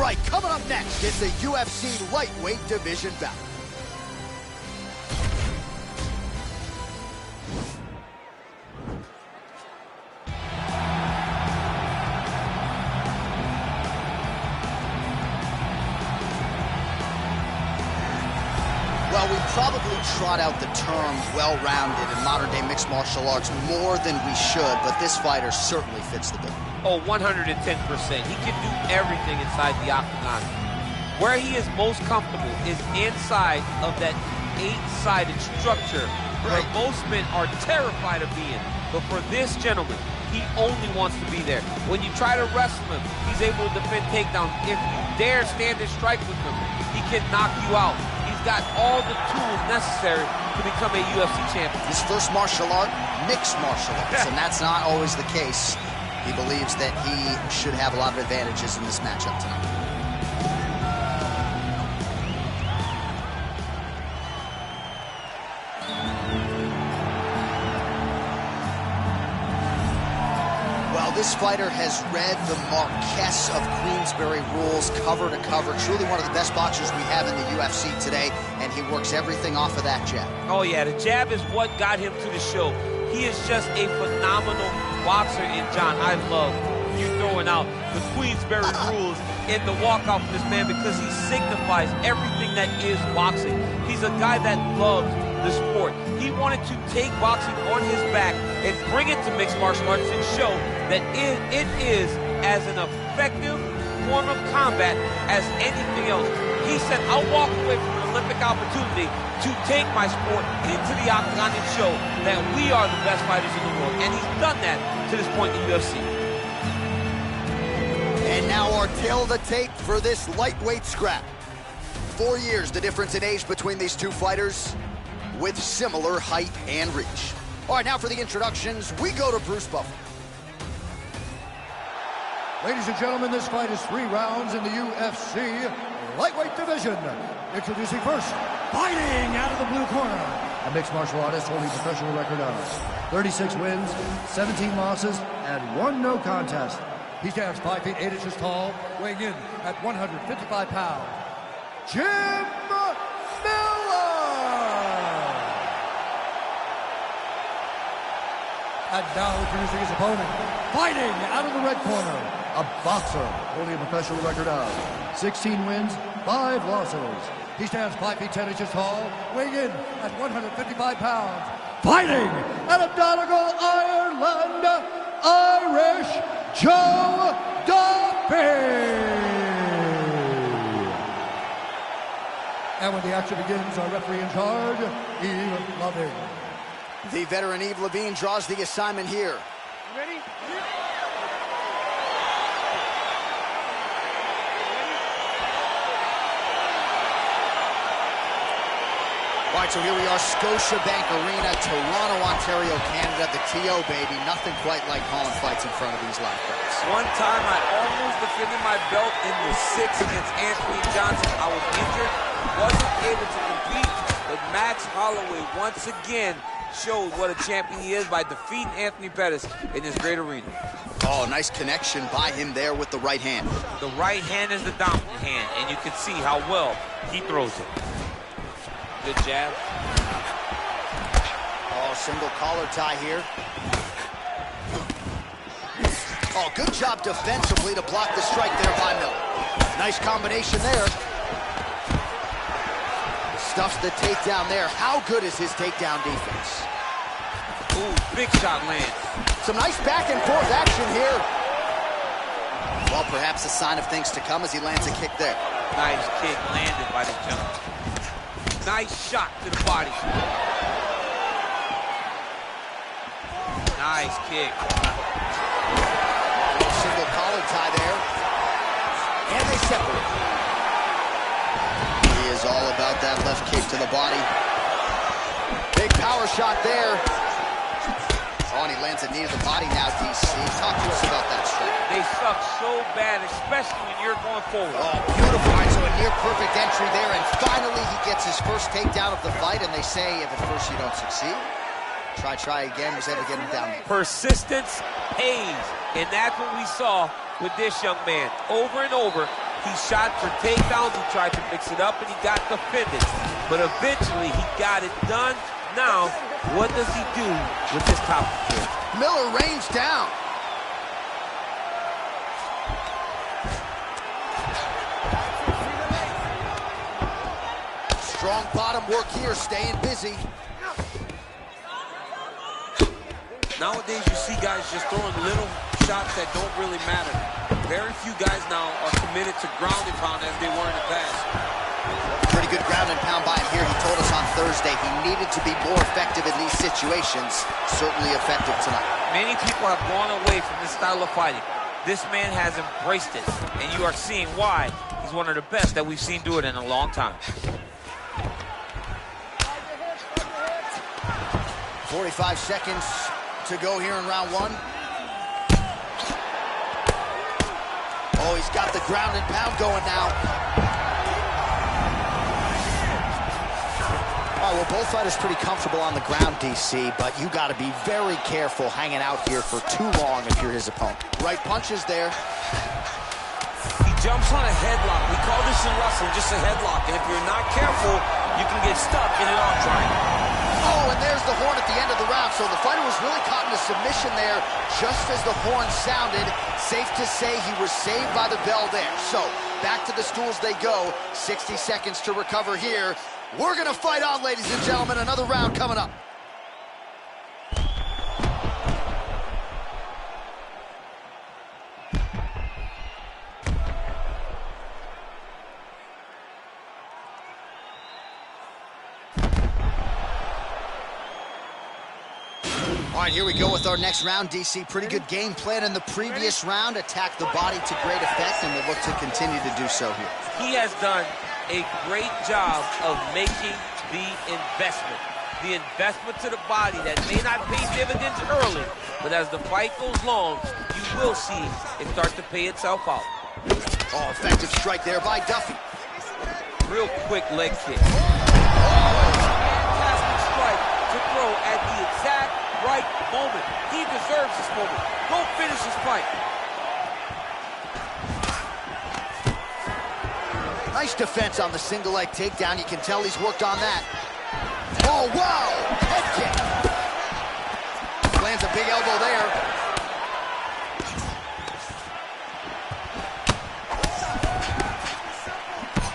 right, coming up next is the UFC lightweight division bout. Well, we probably trot out the term well-rounded in modern-day mixed martial arts more than we should, but this fighter certainly fits the bill. Oh, 110%. He can do everything inside the octagon. Where he is most comfortable is inside of that 8-sided structure where most men are terrified of being. But for this gentleman, he only wants to be there. When you try to wrestle him, he's able to defend takedowns. If you dare stand and strike with him, he can knock you out. He's got all the tools necessary to become a UFC champion. His first martial art, mixed martial arts, and that's not always the case. He believes that he should have a lot of advantages in this matchup tonight. Well, this fighter has read the Marquess of Queensberry rules cover to cover. Truly one of the best boxers we have in the UFC today, and he works everything off of that jab. Oh yeah, the jab is what got him to the show. He is just a phenomenal boxer, and John, I love you throwing out the Queensberry rules in the walkout for this man because he signifies everything that is boxing. He's a guy that loves the sport. He wanted to take boxing on his back and bring it to mixed martial arts and show that it is as an effective form of combat as anything else. He said, I'll walk away from an Olympic opportunity to take my sport into the octagon and show that we are the best fighters in the world. And he's done that to this point in the UFC. And now our tail of the tape for this lightweight scrap. 4 years the difference in age between these two fighters with similar height and reach. All right, now for the introductions, we go to Bruce Buffer. Ladies and gentlemen, this fight is 3 rounds in the UFC lightweight division. Introducing first, fighting out of the blue corner, a mixed martial artist holding a professional record of 36 wins, 17 losses, and 1 no contest. He stands 5 feet 8 inches tall, weighing in at 155 pounds. Jim Miller! And now introducing his opponent, fighting out of the red corner, a boxer holding a professional record of 16 wins, 5 losses. He stands 5 feet 10 inches tall, weighing in at 155 pounds. Fighting out of Donegal, Ireland, Irish Joe Duffy. And when the action begins, our referee in charge, Eve Loving. The veteran Eve Levine draws the assignment here. Ready? All right, so here we are, Scotiabank Arena, Toronto, Ontario, Canada, the TO, baby. Nothing quite like calling fights in front of these live crowds. One time I almost defended my belt in the 6 against Anthony Johnson. I was injured, wasn't able to compete, but Max Holloway once again showed what a champion he is by defeating Anthony Pettis in this great arena. Oh, nice connection by him there with the right hand. The right hand is the dominant hand, and you can see how well he throws it. Good jab. Oh, single collar tie here. Oh, good job defensively to block the strike there by Miller. Nice combination there. Stuffs the takedown there. How good is his takedown defense? Ooh, big shot lands. Some nice back and forth action here. Well, perhaps a sign of things to come as he lands a kick there. Nice kick landed by the gentleman. Nice shot to the body. Nice kick. Single collar tie there. And they separate. He is all about that left kick to the body. Big power shot there. Oh, and he lands a knee to the body now, DC. Talk to us about that strike. They suck so bad, especially when you're going forward. Oh, beautiful. All right, so a near-perfect entry there, and finally he gets his first takedown of the fight, and they say if at first you don't succeed, try again. Was able to get him down there. Persistence pays, and that's what we saw with this young man. Over and over, He shot for takedowns, he tried to mix it up, and he got defended. But eventually, he got it done. Now, what does he do with this top kick? Miller rains down. Strong bottom work here, staying busy. Nowadays, you see guys just throwing little shots that don't really matter. Very few guys now are committed to ground and pound as they were in the past. Pretty good ground and pound by him here. He told us on Thursday he needed to be more effective in these situations. Certainly effective tonight. Many people have gone away from this style of fighting. This man has embraced it, and you are seeing why he's one of the best that we've seen do it in a long time. 45 seconds to go here in round one. Oh, he's got the ground and pound going now. All right, well, both fighters pretty comfortable on the ground, DC, but you got to be very careful hanging out here for too long if you're his opponent. Right punches there. He jumps on a headlock. We call this in wrestling just a headlock, and if you're not careful, you can get stuck in an arm triangle. Oh, and there's the horn at the end of the round. So the fighter was really caught in a submission there just as the horn sounded. Safe to say he was saved by the bell there. So back to the stools they go. 60 seconds to recover here. We're going to fight on, ladies and gentlemen. Another round coming up. All right, here we go with our next round, DC. Pretty good game plan in the previous round. Attacked the body to great effect, and will look to continue to do so here. He has done a great job of making the investment. The investment to the body that may not pay dividends early, but as the fight goes long, you will see it start to pay itself out. Oh, effective strike there by Duffy. Real quick leg kick. Fantastic strike to throw at the exact right moment. He deserves this moment. Go finish his fight. Nice defense on the single leg takedown. You can tell he's worked on that. Oh, wow! Head kick. Lands a big elbow there.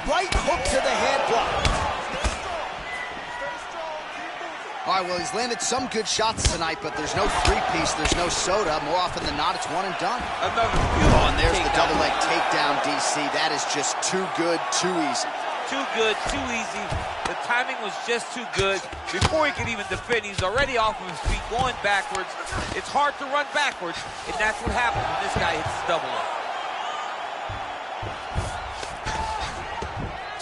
Right hook to the head block. All right, well, he's landed some good shots tonight, but there's no three-piece, there's no soda. More often than not, it's one and done. Oh, and there's the double leg takedown, DC. That is just too good, too easy. Too good, too easy. The timing was just too good. Before he could even defend, he's already off of his feet, going backwards. It's hard to run backwards, and that's what happens when this guy hits his double leg.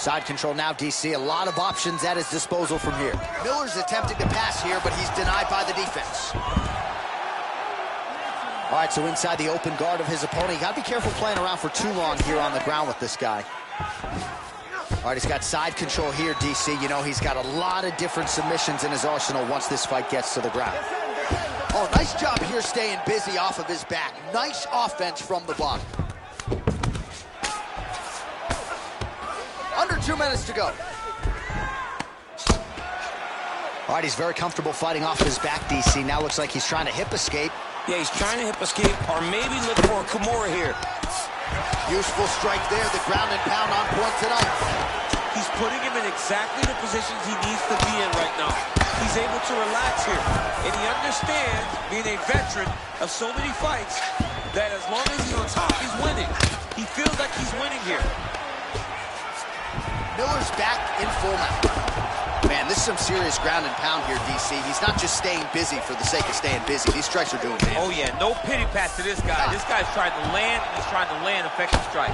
Side control now, DC. A lot of options at his disposal from here. Miller's attempting to pass here, but he's denied by the defense. All right, so inside the open guard of his opponent. You got to be careful playing around for too long here on the ground with this guy. All right, he's got side control here, DC. You know, he's got a lot of different submissions in his arsenal once this fight gets to the ground. Oh, nice job here staying busy off of his back. Nice offense from the bottom. Under 2 minutes to go. All right, he's very comfortable fighting off his back, DC. Now looks like he's trying to hip escape. Yeah, he's trying to hip escape or maybe look for a Kimura here. Useful strike there, the ground and pound on point tonight. He's putting him in exactly the positions he needs to be in right now. He's able to relax here. And he understands, being a veteran of so many fights, that as long as he's on top, he's winning. He feels like he's winning here. Miller's back in full mount. Man, this is some serious ground and pound here, DC. He's not just staying busy for the sake of staying busy. These strikes are doing damage. Oh, yeah, no pity pat to this guy. This guy's trying to land, and he's trying to land effective strikes.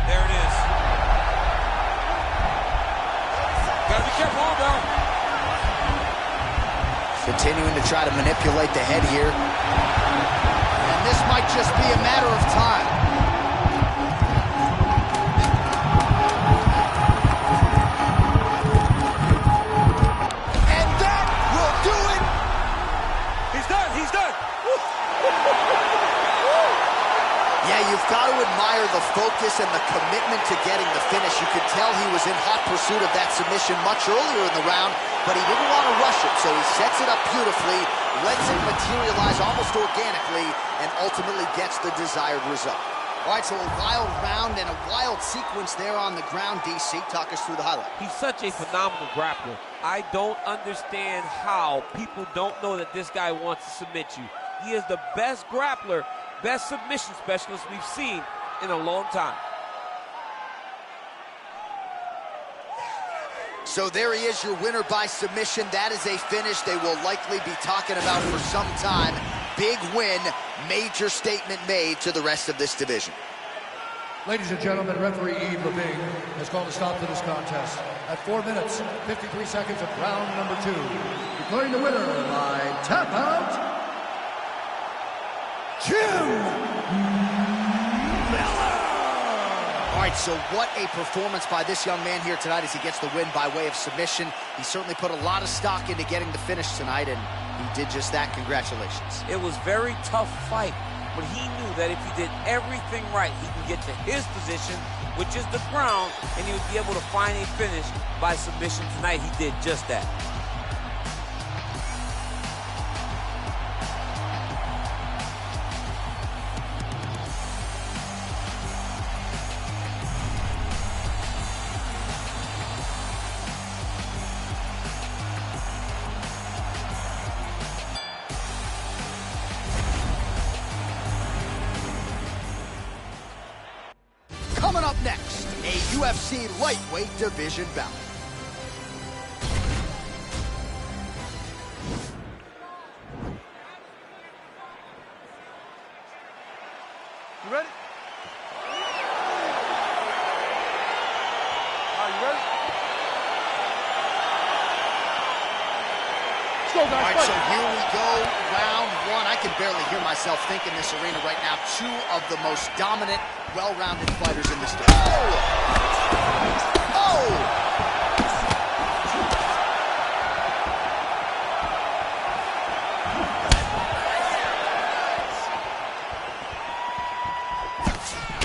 There it is. Gotta be careful, though. Continuing to try to manipulate the head here. This might just be a matter of time. And that will do it. He's done. he was in hot pursuit of that submission much earlier in the round, but he didn't want to rush it, so he sets it up beautifully, lets it materialize almost organically, and ultimately gets the desired result. All right, so a wild round and a wild sequence there on the ground. DC, talk us through the highlight. He's such a phenomenal grappler. I don't understand how people don't know that this guy wants to submit you. He is the best grappler, best submission specialist we've seen in a long time. So there he is, your winner by submission. That is a finish they will likely be talking about for some time. Big win, major statement made to the rest of this division. Ladies and gentlemen, referee Yves Levine has called a stop to this contest at 4 minutes, 53 seconds of round number 2. Declaring the winner by tap out, Jim Miller! All right, so what a performance by this young man here tonight as he gets the win by way of submission. He certainly put a lot of stock into getting the finish tonight, and he did just that. Congratulations. It was a very tough fight, but he knew that if he did everything right, he can get to his position, which is the ground, and he would be able to find a finish by submission tonight. He did just that. Coming up next, a UFC lightweight division bout. You ready? Are you ready? Let's go, guys. All right, fight. so here we go, round 1. I can barely hear myself think in this arena right now. 2 of the most dominant, well-rounded fighters in this division. Oh!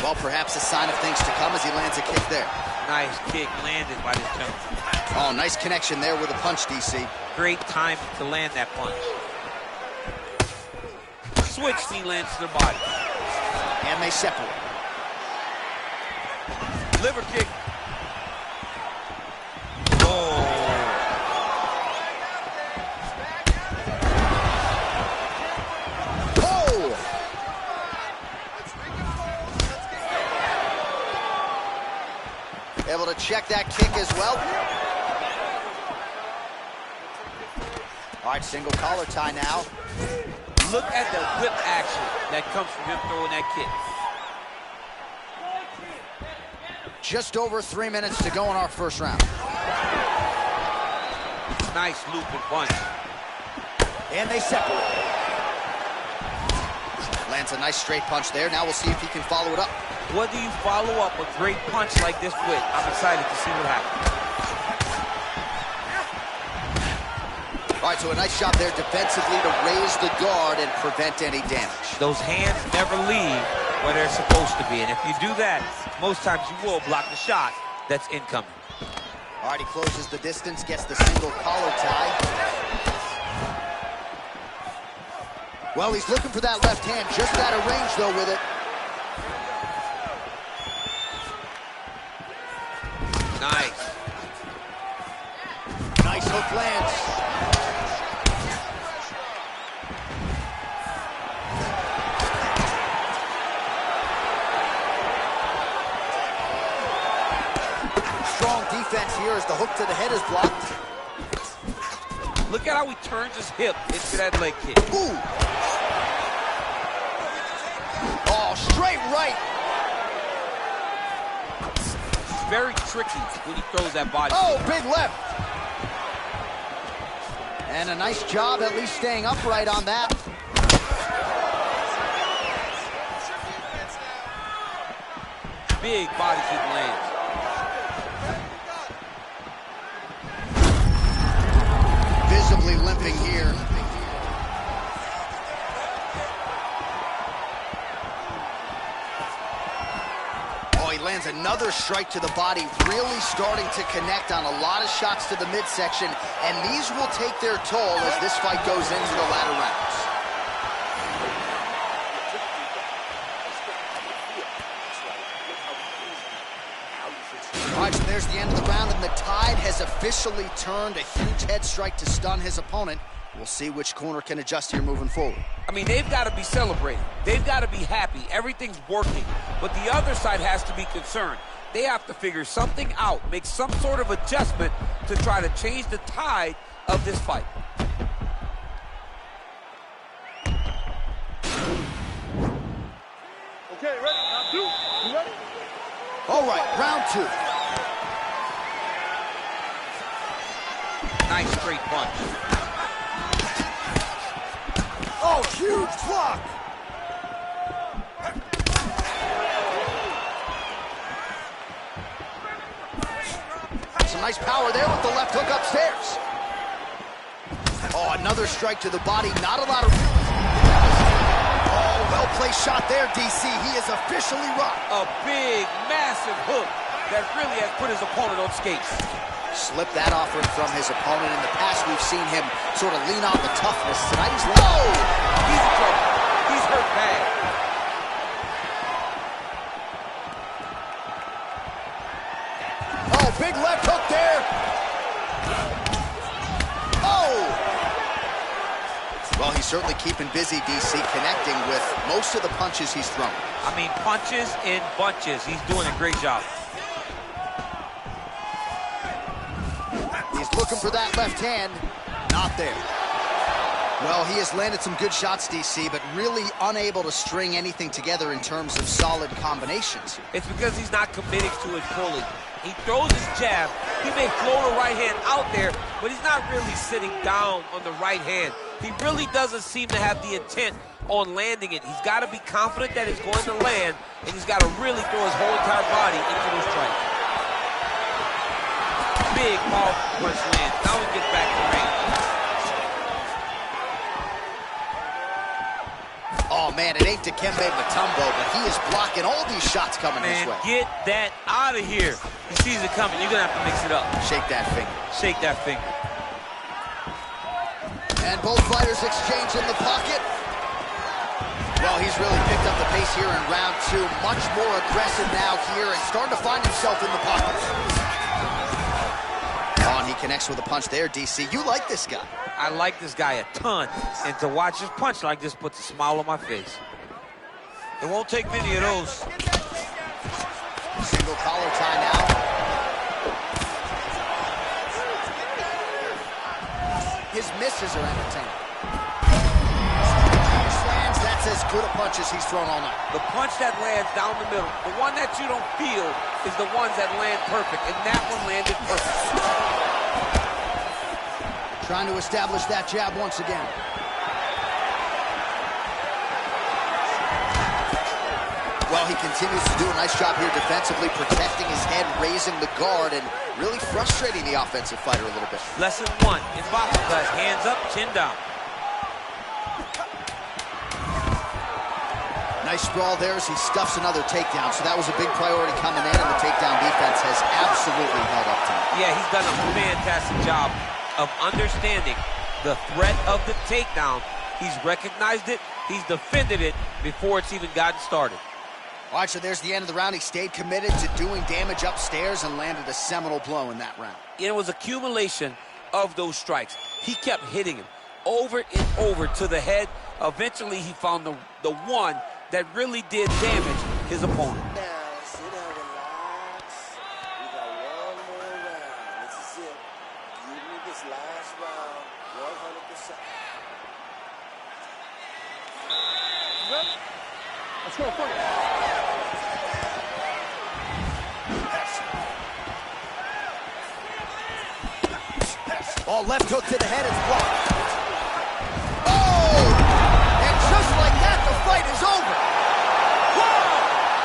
Well, perhaps a sign of things to come as he lands a kick there. Nice kick landed by this gentleman. Oh, nice connection there with a punch, DC. Great time to land that punch. Switch, he lands to the body. And they separate. Liver kick. Oh. Oh! Able to check that kick as well. All right, single collar tie now. Look at the whip action that comes from him throwing that kick. Just over 3 minutes to go in our first round. Nice looping punch. And they separate. Lands a nice straight punch there. Now we'll see if he can follow it up. What do you follow up a great punch like this with? I'm excited to see what happens. All right, so a nice shot there defensively to raise the guard and prevent any damage. Those hands never leave where they're supposed to be. And if you do that, most times you will block the shot that's incoming. All right, he closes the distance, gets the single collar tie. Well, he's looking for that left hand, just out of range, though, with it. Nice. Nice hook lands. Strong defense here as the hook to the head is blocked. Look at how he turns his hip into that leg kick. Ooh. Oh, straight right. It's very tricky when he throws that body. Oh, big left. And a nice job at least staying upright on that. Big body kick lands. Visibly limping here. Oh, he lands a another strike to the body, really starting to connect on a lot of shots to the midsection, and these will take their toll as this fight goes into the latter rounds. All right, so there's the end of the round, and the tide has officially turned. A huge head strike to stun his opponent. We'll see which corner can adjust here moving forward. I mean, they've got to be celebrating. They've got to be happy. Everything's working. But the other side has to be concerned. They have to figure something out, make some sort of adjustment to try to change the tide of this fight. Okay, ready? Round two. You ready? All right, round two. Nice straight punch. Oh, huge block. Some nice power there with the left hook upstairs. Oh, another strike to the body. Not a lot of... Oh, well-placed shot there, DC. He is officially rocked. A big, massive hook that really has put his opponent on skates. Slipped that offering from his opponent. In the past, we've seen him sort of lean on the toughness. Tonight, he's... Whoa! He's in trouble. He's hurt bad. Oh, big left hook there. Oh! Well, he's certainly keeping busy, DC, connecting with most of the punches he's thrown. I mean, punches in bunches. He's doing a great job. He's looking for that left hand. Not there. Well, he has landed some good shots, DC, but really unable to string anything together in terms of solid combinations. It's because he's not committing to it fully. He throws his jab. He may float a right hand out there, but he's not really sitting down on the right hand. He really doesn't seem to have the intent on landing it. He's got to be confident that it's going to land, and he's got to really throw his whole entire body into this strike. Big powerful punch lands. Now we get back to range. Oh, man, it ain't Dikembe Mutombo, but he is blocking all these shots coming his way. Get that out of here. He sees it coming. You're going to have to mix it up. Shake that finger. Shake that finger. And both fighters exchange in the pocket. Well, he's really picked up the pace here in round two. Much more aggressive now here and starting to find himself in the pocket. Oh, and he connects with a punch there, DC. You like this guy. I like this guy a ton. And to watch his punch like this puts a smile on my face. It won't take many of those. Single collar tie now. His misses are entertaining. Slams, that's as good a punch as he's thrown all night. The punch that lands down the middle, the one that you don't feel is the ones that land perfect, and that one landed perfect. Trying to establish that jab once again. Well, he continues to do a nice job here defensively, protecting his head, raising the guard, and really frustrating the offensive fighter a little bit. Lesson one in boxing class, hands up, chin down. Nice sprawl there as he stuffs another takedown, so that was a big priority coming in, and the takedown defense has absolutely held up to him. Yeah, he's done a fantastic job of understanding the threat of the takedown. He's recognized it, he's defended it before it's even gotten started. All right, so there's the end of the round. He stayed committed to doing damage upstairs and landed a seminal blow in that round. It was accumulation of those strikes. He kept hitting him over and over to the head. Eventually, he found the one that really did damage his opponent. Now, sit down, relax. We got one more round. This is it. Give me this last round, 100%. You ready? Let's go, fight. Oh, left hook to the head, it's blocked. Oh! And just like that, the fight is over.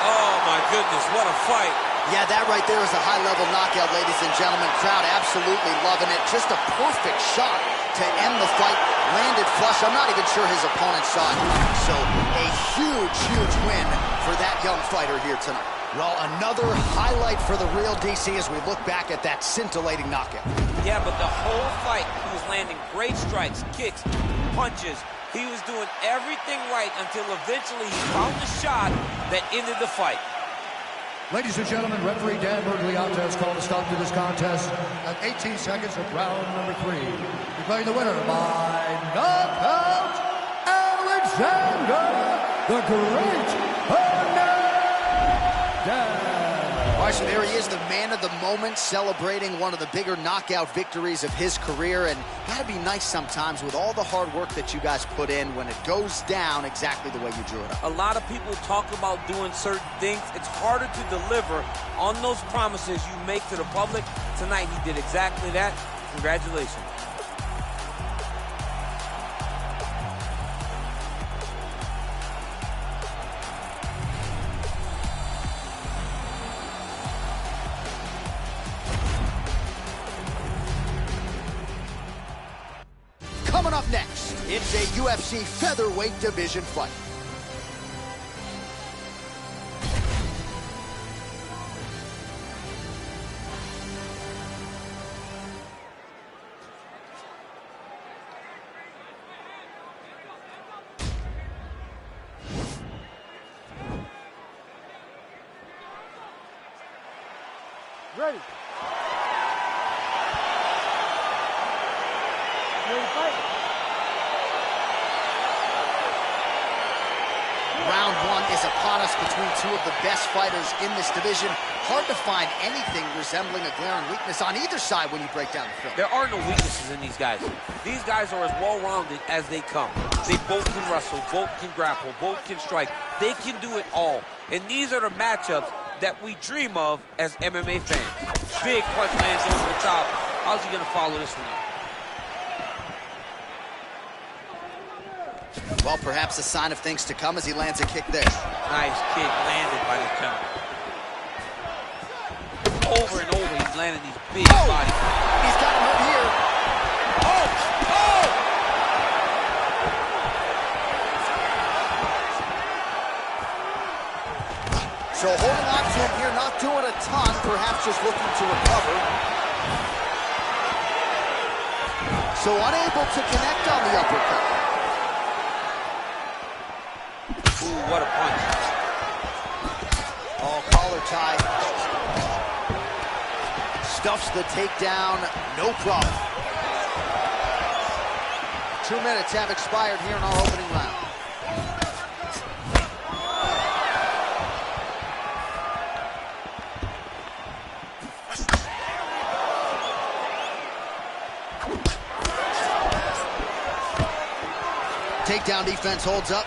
Oh, my goodness, what a fight. Yeah, that right there is a high-level knockout, ladies and gentlemen. Crowd absolutely loving it. Just a perfect shot to end the fight. Landed flush. I'm not even sure his opponent saw it. So a huge, huge win for that young fighter here tonight. Well, another highlight for the real DC as we look back at that scintillating knockout. Yeah, but the whole fight, he was landing great strikes, kicks, punches. He was doing everything right until eventually he found the shot that ended the fight. Ladies and gentlemen, referee Dan Bergliante has called a stop to this contest at 18 seconds of round number 3. Declaring the winner by knockout, Alexander the Great Hernandez. All right, so there he is, the man of the moment, celebrating one of the bigger knockout victories of his career. And gotta be nice sometimes with all the hard work that you guys put in when it goes down exactly the way you drew it up. A lot of people talk about doing certain things. It's harder to deliver on those promises you make to the public. Tonight, he did exactly that. Congratulations. Coming up next, it's a UFC featherweight division fight. Ready. Ready to fight? Round 1 is upon us between two of the best fighters in this division. Hard to find anything resembling a glaring weakness on either side when you break down the film. There are no weaknesses in these guys. These guys are as well-rounded as they come. They both can wrestle, both can grapple, both can strike. They can do it all. And these are the matchups that we dream of as MMA fans. Big punch lands over the top. How's he going to follow this one up? Well, perhaps a sign of things to come as he lands a kick there. Nice kick landed by the counter. Over and over, he's landing these big body. He's got him hurt here. Oh! Oh! So holding on to him here, not doing a ton, perhaps just looking to recover. So unable to connect on the uppercut. Ooh, what a punch. Oh, collar tie. Stuffs the takedown, no problem. 2 minutes have expired here in our opening round. Takedown defense holds up.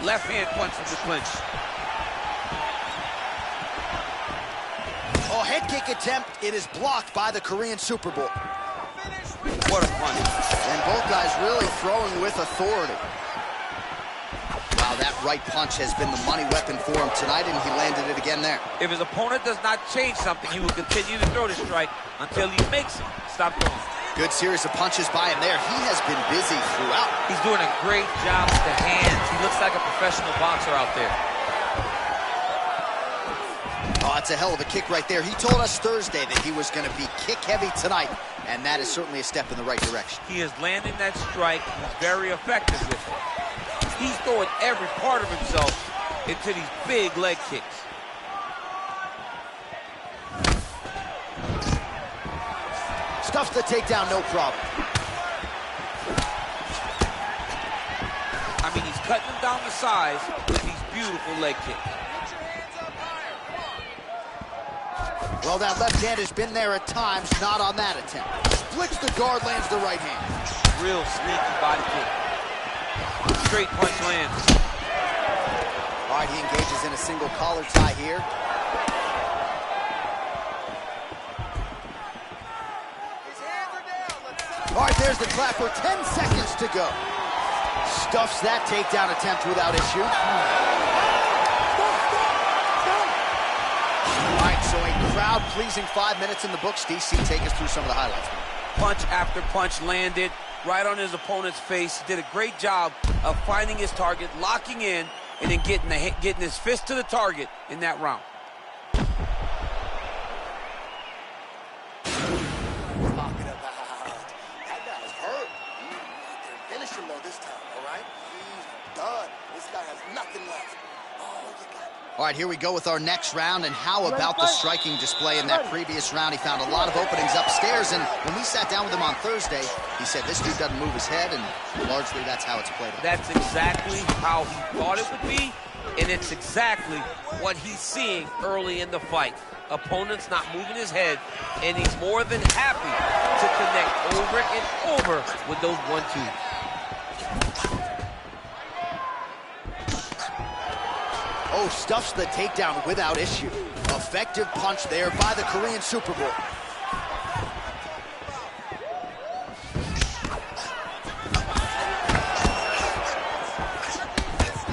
Left hand punch from the clinch. Oh, head kick attempt. It is blocked by the Korean Super Bowl. What a punch. And both guys really throwing with authority. Wow, that right punch has been the money weapon for him tonight, and he landed it again there. If his opponent does not change something, he will continue to throw the strike until he makes it. Stop throwing. Good series of punches by him there. He has been busy throughout. He's doing a great job with the hands. He looks like a professional boxer out there. Oh, that's a hell of a kick right there. He told us Thursday that he was going to be kick-heavy tonight, and that is certainly a step in the right direction. He is landing that strike. He's very effective with it. He's throwing every part of himself into these big leg kicks. Stuffs the takedown, no problem. I mean, he's cutting them down to size with these beautiful leg kicks. Well, that left hand has been there at times, not on that attempt. Splits the guard, lands the right hand. Real sneaky body kick. Straight punch lands. All right, he engages in a single collar tie here. All right, there's the clapper. 10 seconds to go. Stuffs that takedown attempt without issue. All right, so a crowd-pleasing 5 minutes in the books. DC, take us through some of the highlights. Punch after punch landed right on his opponent's face. He did a great job of finding his target, locking in, and then getting his fist to the target in that round. right, here we go with our next round, and how about the striking display in that previous round? He found a lot of openings upstairs, and when we sat down with him on Thursday, he said this dude doesn't move his head, and largely that's how it's played out. That's exactly how he thought it would be, and it's exactly what he's seeing early in the fight. Opponent's not moving his head, and he's more than happy to connect over and over with those 1-2s. Oh, stuffs the takedown without issue. Effective punch there by the Korean Superboy.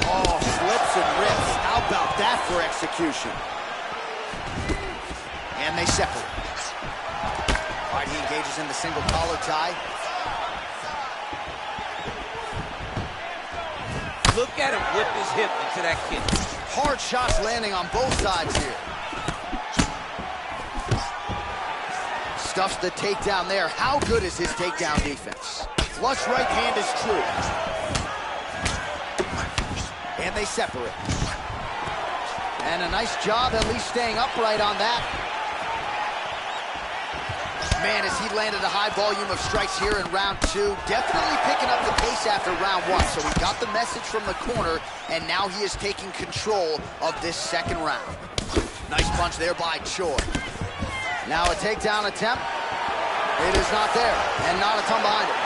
Oh, slips and rips. How about that for execution? And they separate. All right, he engages in the single collar tie. Look at him whip his hip into that kick. Hard shots landing on both sides here. Stuffs the takedown there. How good is his takedown defense? Flush right hand is true. And they separate. And a nice job at least staying upright on that. Man, as he landed a high volume of strikes here in round 2, definitely picking up the pace after round 1. So he got the message from the corner, and now he is taking control of this second round. Nice punch there by Choi. Now a takedown attempt. It is not there, and not a ton behind it.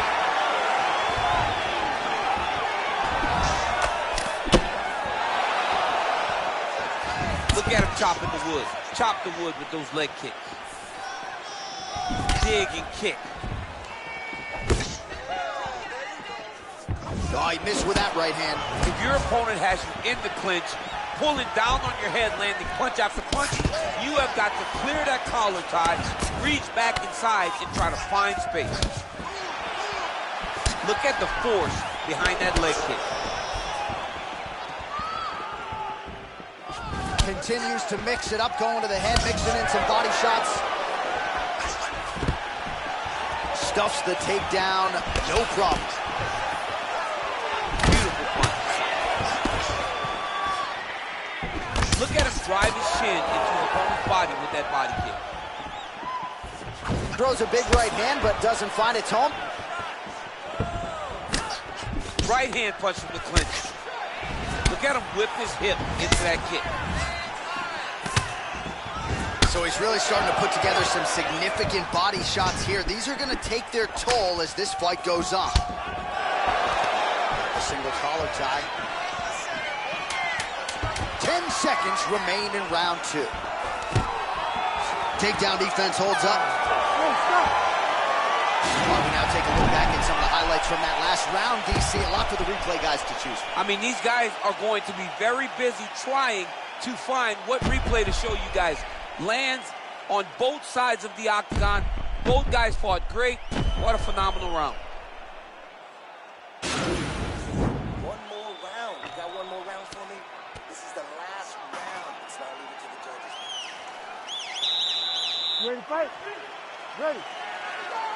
Look at him chopping the wood. Chop the wood with those leg kicks. Dig and kick. Oh, he missed with that right hand. If your opponent has you in the clinch, pulling down on your head, landing punch after punch, you have got to clear that collar tie, reach back inside, and try to find space. Look at the force behind that leg kick. Continues to mix it up, going to the head, mixing in some body shots. Stuffs the takedown, no problem. Beautiful punch. Look at him drive his shin into his opponent's body with that body kick. Throws a big right hand, but doesn't find its home. Right hand punch from the clinch. Look at him whip his hip into that kick. So he's really starting to put together some significant body shots here. These are going to take their toll as this fight goes on. A single collar tie. 10 seconds remain in round 2. Takedown defense holds up. Well, we now take a look back at some of the highlights from that last round, DC. A lot for the replay guys to choose from. I mean, these guys are going to be very busy trying to find what replay to show you guys. Lands on both sides of the octagon. Both guys fought great. What a phenomenal round. One more round. You got one more round for me? This is the last round. It's not leaving to the judges. You ready to fight? Ready.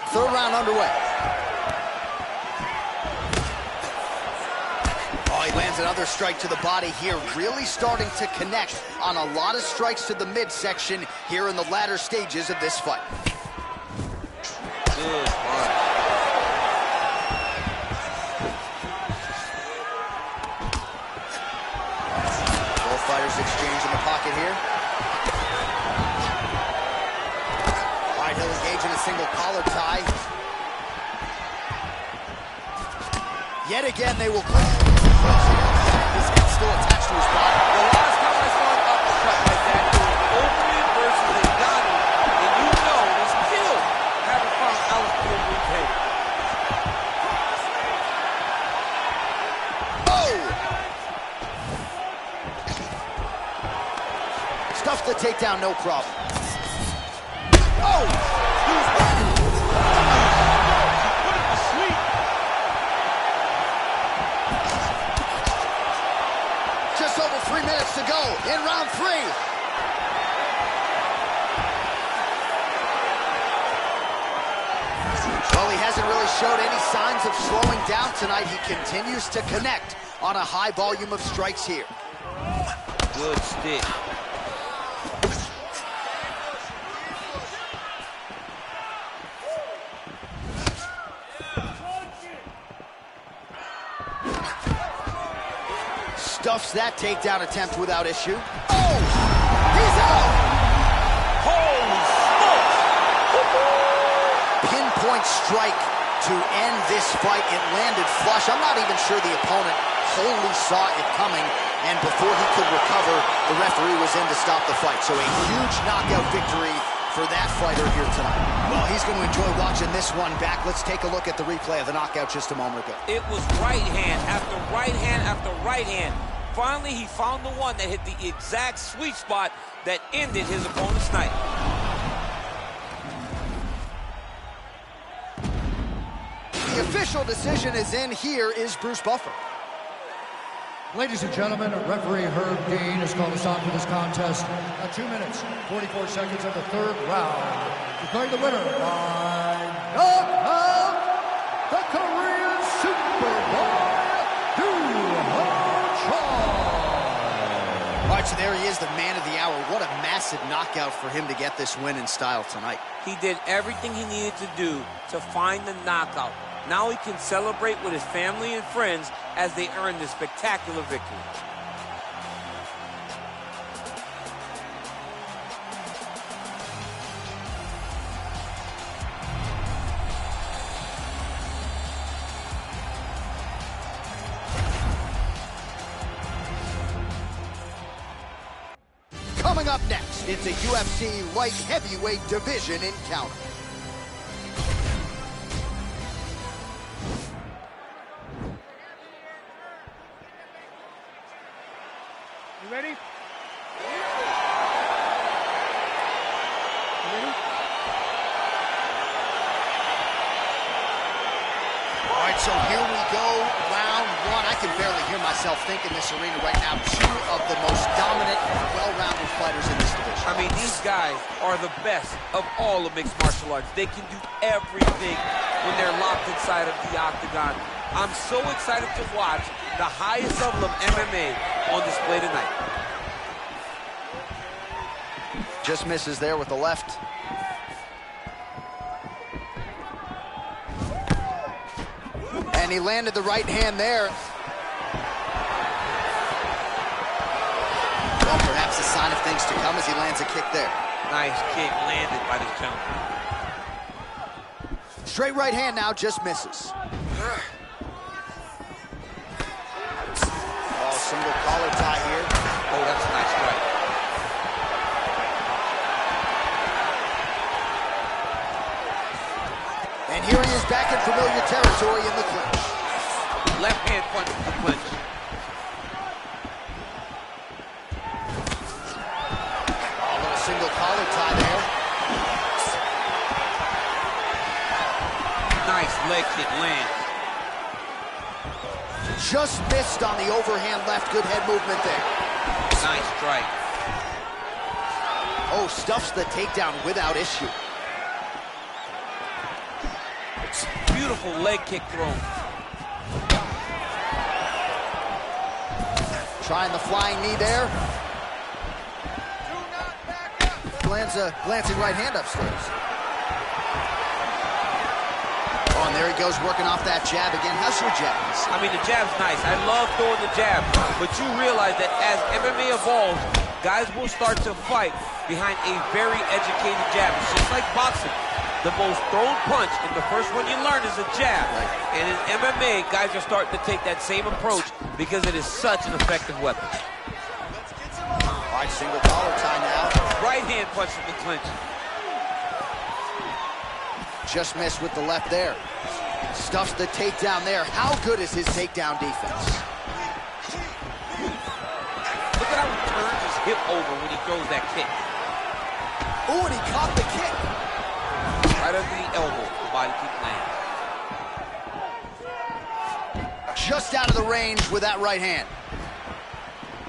Third round underway. Oh, he lands another strike to the body here, really starting to connect on a lot of strikes to the midsection here in the latter stages of this fight. Good punch. Both fighters exchange in the pocket here. All right, he'll engage in a single collar tie. Yet again, they will click. His head still attached to his body. The last time I saw an uppercut like that, it was opening versus Ngannou, and you know they still haven't found Alice Overeem's head. Oh! Stuffs the takedown, no problem. Oh! He's back. Put him to sleep. Just over 3 minutes to go in round 3. Well, he hasn't really showed any signs of slowing down tonight. He continues to connect on a high volume of strikes here. Good stick. Stuffs that takedown attempt without issue. Oh! He's out! Holy smokes! Pinpoint strike to end this fight. It landed flush. I'm not even sure the opponent wholly saw it coming, and before he could recover, the referee was in to stop the fight. So a huge knockout victory for that fighter here tonight. Well, he's going to enjoy watching this one back. Let's take a look at the replay of the knockout just a moment ago. It was right hand after right hand after right hand. Finally, he found the one that hit the exact sweet spot that ended his opponent's night. The official decision is in. Here is Bruce Buffer. Ladies and gentlemen, referee Herb Dean has called us on for this contest at 2 minutes, 44 seconds of the third round. Declaring the winner by knockout, the Korean Superboy, All right, so there he is, the man of the hour. What a massive knockout for him to get this win in style tonight. He did everything he needed to do to find the knockout. Now he can celebrate with his family and friends as they earn this spectacular victory. Coming up next, it's a UFC light heavyweight division encounter. You ready? All right, so here we go, round one. I can barely hear myself think in this arena right now. Two of the most dominant, well-rounded fighters in this division. I mean, these guys are the best of all of mixed martial arts. They can do everything when they're locked inside of the octagon. I'm so excited to watch the highest level of MMA on display tonight. Just misses there with the left. And he landed the right hand there. Well, perhaps a sign of things to come as he lands a kick there. Nice kick landed by this gentleman. Straight right hand now, just misses. Oh, single collar tie here. Oh, that's a nice strike. And here he is back in familiar territory in the clinch. Left hand punch from the clinch. Oh, a little single collar tie there. Nice leg kick lands. Just missed on the overhand left. Good head movement there. Nice strike. Oh, stuffs the takedown without issue. Beautiful leg kick throw. Trying the flying knee there. Lands a glancing right hand upstairs. Oh, and there he goes, working off that jab again. How's your jab? I mean, the jab's nice. I love throwing the jab, but you realize that as MMA evolves, guys will start to fight behind a very educated jab. It's just like boxing. The most thrown punch, and the first one you learn is a jab. Right. And in MMA, guys are starting to take that same approach because it is such an effective weapon. All right, single collar tie now. Right hand punch from the clinch. Just missed with the left there. Stuffs the takedown there. How good is his takedown defense? Look at how he turns his hip over when he throws that kick. Oh, and he caught the kick. Right under the elbow, the body kick lands. Just out of the range with that right hand.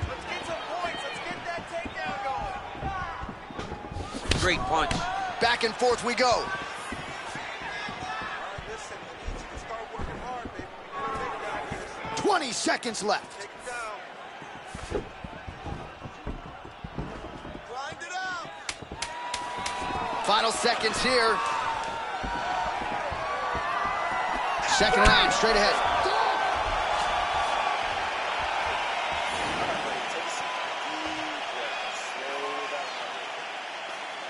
Let's get some points. Let's get that takedown going. Great punch. Back and forth we go. Listen, I need you to start working hard, baby. We need a takedown here. 20 seconds left. Take it down. Final seconds here. Second round, straight ahead.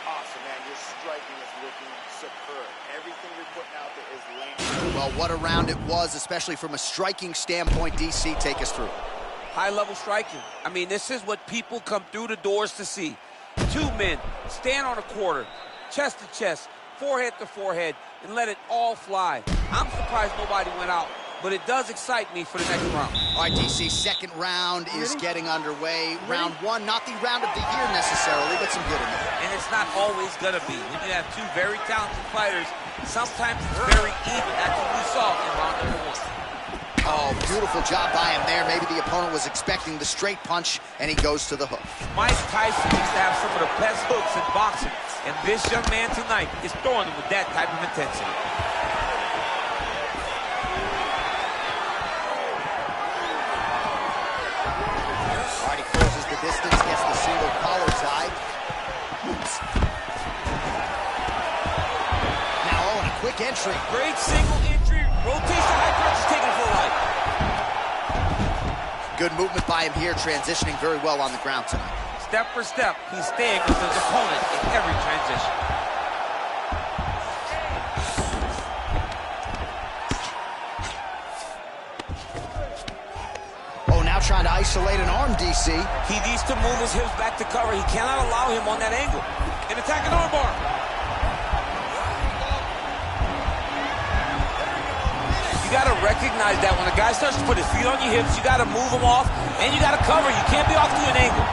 Awesome, man. Your striking is looking superb. Everything you're putting out there is landing. Well, what a round it was, especially from a striking standpoint. DC, take us through. High-level striking. I mean, this is what people come through the doors to see. Two men stand on a quarter, chest to chest, forehead to forehead, and let it all fly. I'm surprised nobody went out, but it does excite me for the next round. All right, DC, second round is getting underway. Round one, not the round of the year necessarily, but some good in there. And it's not always gonna be. When you have two very talented fighters, sometimes it's very even. That's what we saw in round number one. Oh, beautiful job by him there. Maybe the opponent was expecting the straight punch, and he goes to the hook. Mike Tyson used to have some of the best hooks in boxing, and this young man tonight is throwing them with that type of intensity. All right, he closes the distance, gets the single collar tie. Now, oh, and a quick entry. Great single entry, rotates the high punch, taking it for a ride. Good movement by him here, transitioning very well on the ground tonight. Step for step, he's staying with his opponent in every transition. Oh, now trying to isolate an arm, DC. He needs to move his hips back to cover. He cannot allow him on that angle. An attacking armbar. You got to recognize that when a guy starts to put his feet on your hips, you got to move him off, and you got to cover. You can't be off to an angle.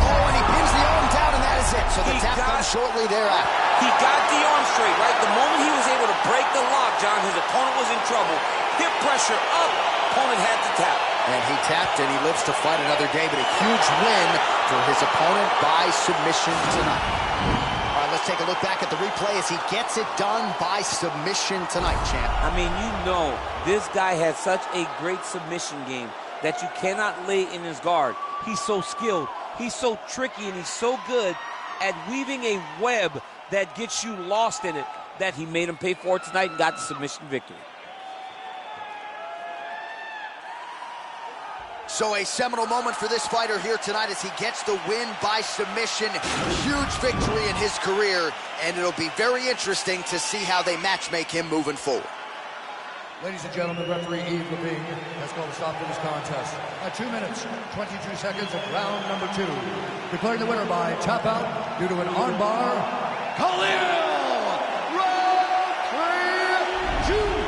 Oh, and he pins the arm down, and that is it. So the tap comes shortly thereafter. He got the arm straight, right? The moment he was able to break the lock, John, his opponent was in trouble. Hip pressure up, opponent had to tap. And he tapped, and he lives to fight another day, but a huge win for his opponent by submission tonight. All right, let's take a look back at the replay as he gets it done by submission tonight, champ. I mean, you know, this guy has such a great submission game that you cannot lay in his guard. He's so skilled, he's so tricky, and he's so good at weaving a web that gets you lost in it that he made him pay for it tonight and got the submission victory. So a seminal moment for this fighter here tonight as he gets the win by submission. Huge victory in his career, and it'll be very interesting to see how they matchmake him moving forward. Ladies and gentlemen, referee Yves Levine has called a stop to this contest at 2 minutes, 22 seconds of round number 2. Declaring the winner by tap out due to an armbar, Khalil Jr.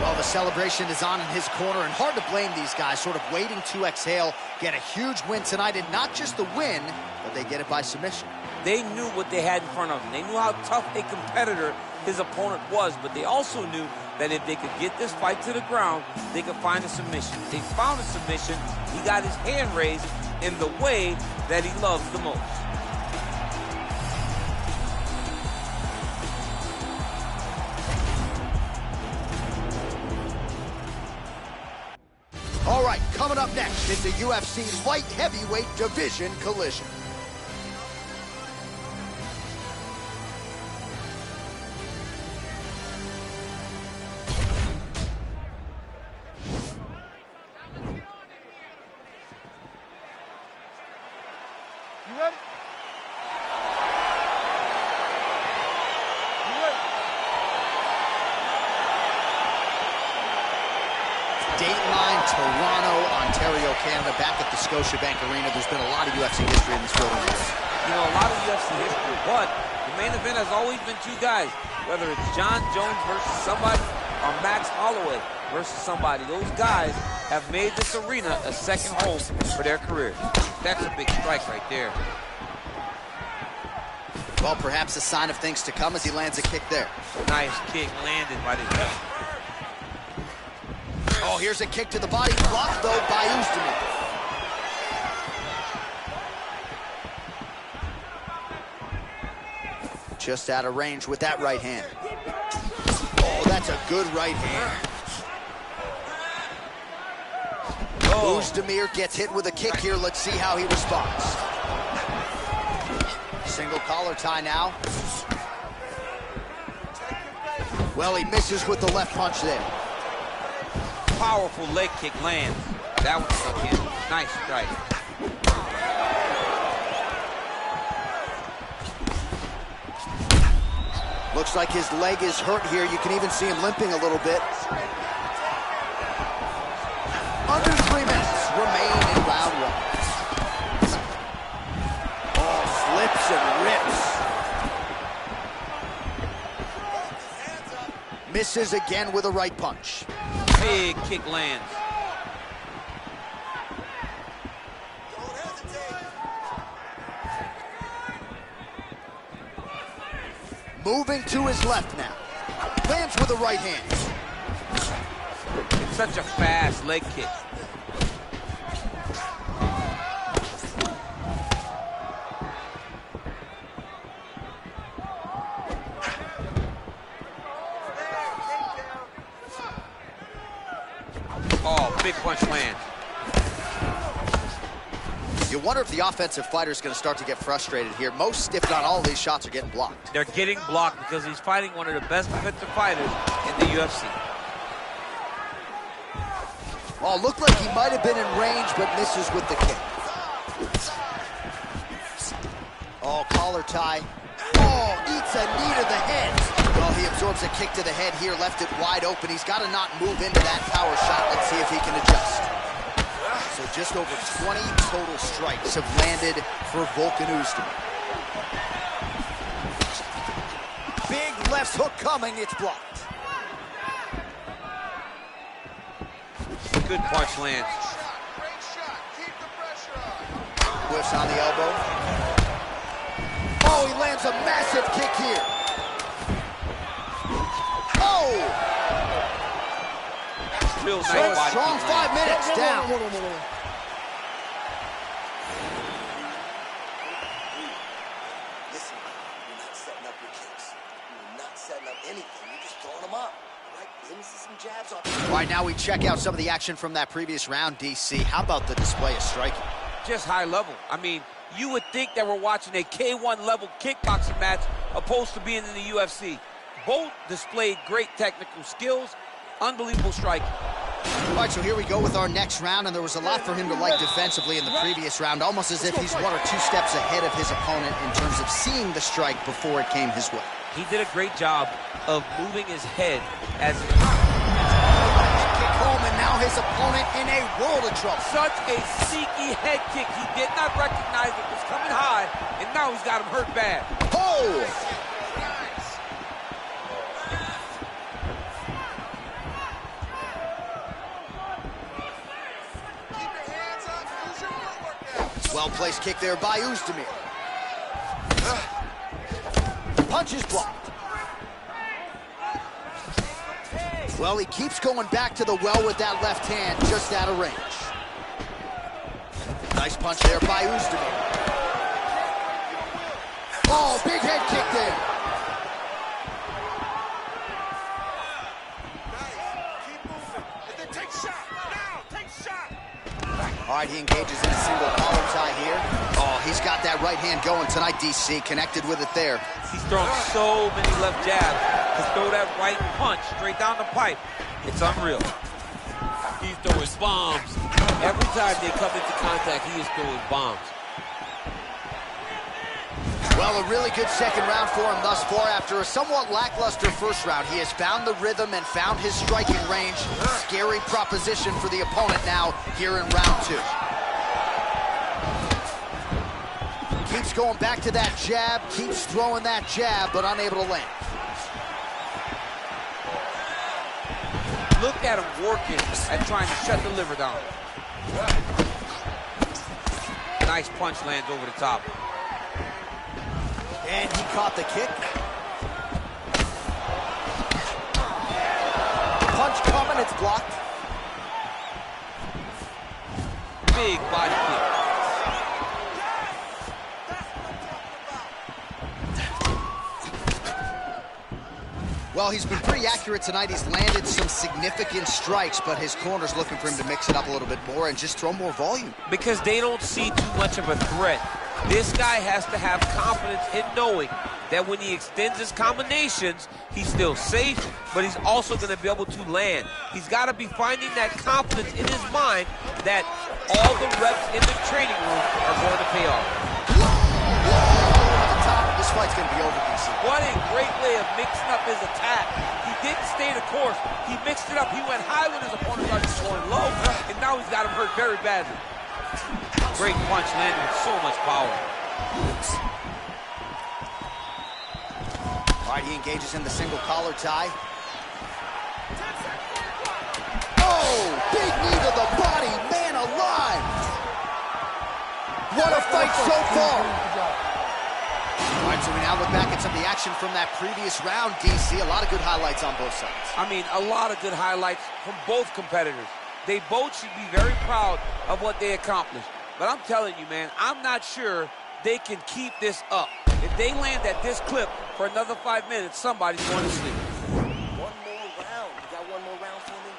Well, the celebration is on in his corner, and hard to blame these guys, sort of waiting to exhale, get a huge win tonight, and not just the win, but they get it by submission. They knew what they had in front of them. They knew how tough a competitor his opponent was, but they also knew that if they could get this fight to the ground, they could find a submission. They found a submission. He got his hand raised in the way that he loves the most. All right, coming up next is the UFC light heavyweight division collision. You ready? You ready? Dateline, Toronto, Ontario, Canada, back at the Scotiabank Arena. There's been a lot of UFC history in this building. You know, a lot of UFC history, but the main event has always been two guys, whether it's John Jones versus somebody or Max Holloway versus somebody. Those guys have made this arena a second home for their career. That's a big strike right there. Well, perhaps a sign of things to come as he lands a kick there. Nice kick landed by the guy. Oh, here's a kick to the body, blocked though by Usman. Just out of range with that right hand. That's a good right hand. Oh. Oezdemir gets hit with a kick here. Let's see how he responds. Single collar tie now. Well, he misses with the left punch there. Powerful leg kick lands. That one stuck in. Nice strike. Looks like his leg is hurt here. You can even see him limping a little bit. Under 3 minutes remain in round 1. Oh, flips and rips. Misses again with a right punch. Big kick lands. Moving to his left now. Lands with a right hand. It's such a fast leg kick. Oh, big punch lands. You wonder if the offensive fighter is going to start to get frustrated here. Most, if not all, of these shots are getting blocked. They're getting blocked because he's fighting one of the best defensive fighters in the UFC. Oh, looked like he might have been in range, but misses with the kick. Oh, collar tie. Oh, eats a knee to the head. Well, he absorbs a kick to the head here, left it wide open. He's got to not move into that power shot. Let's see if he can adjust. So just over 20 total strikes have landed for Volkan Oezdemir. Big left hook coming, it's blocked. Good punch lands. Whiffs on the elbow. Oh, he lands a massive kick here. Oh! Real nice So body strong kick 5 minutes down. Listen, you're not setting up your kicks. You're not setting up anything. You're just throwing them up. Right? Let me see some jabs off. All right, now we check out some of the action from that previous round, DC. How about the display of striking? Just high level. I mean, you would think that we're watching a K1 level kickboxing match opposed to being in the UFC. Both displayed great technical skills, unbelievable striking. All right, so here we go with our next round, and there was a lot for him to like defensively in the previous round, almost as if he's 1 or 2 steps ahead of his opponent in terms of seeing the strike before it came his way. He did a great job of moving his head as he... Kick home, and now his opponent in a world of trouble. Such a sneaky head kick. He did not recognize it was coming high, and now he's got him hurt bad. Oh! Well-placed kick there by Oezdemir. Punch is blocked. Well, he keeps going back to the well with that left hand, just out of range. Nice punch there by Oezdemir. Oh, big head kick there. All right, he engages in a single collar tie here. Oh, he's got that right hand going tonight, DC. Connected with it there. He's thrown so many left jabs to throw that right punch straight down the pipe. It's unreal. He's throwing bombs. Every time they come into contact, he is throwing bombs. Well, a really good second round for him thus far. After a somewhat lackluster first round, he has found the rhythm and found his striking range. Scary proposition for the opponent now here in round 2. Keeps going back to that jab, keeps throwing that jab, but unable to land. Look at him working at trying to shut the liver down. Nice punch lands over the top. And he caught the kick. Punch coming, it's blocked. Big body kick. Well, Well, he's been pretty accurate tonight. He's landed some significant strikes, but his corner's looking for him to mix it up a little bit more and just throw more volume. Because they don't see too much of a threat. This guy has to have confidence in knowing that when he extends his combinations, he's still safe, but he's also going to be able to land. He's got to be finding that confidence in his mind that all the reps in the training room are going to pay off. At the top, this fight's going to be over, DC. What a great way of mixing up his attack. He didn't stay the course. He mixed it up. He went high when his opponent started going low, and now he's got him hurt very badly. Great punch landed with so much power. All right, he engages in the single collar tie. Oh, big knee to the body, man alive. What a fight so far. All right, so we now look back at some of the action from that previous round, DC. A lot of good highlights on both sides. I mean, a lot of good highlights from both competitors. They both should be very proud of what they accomplished. But I'm telling you, man, I'm not sure they can keep this up. If they land at this clip for another 5 minutes, somebody's going to sleep. One more round. You got one more round for me?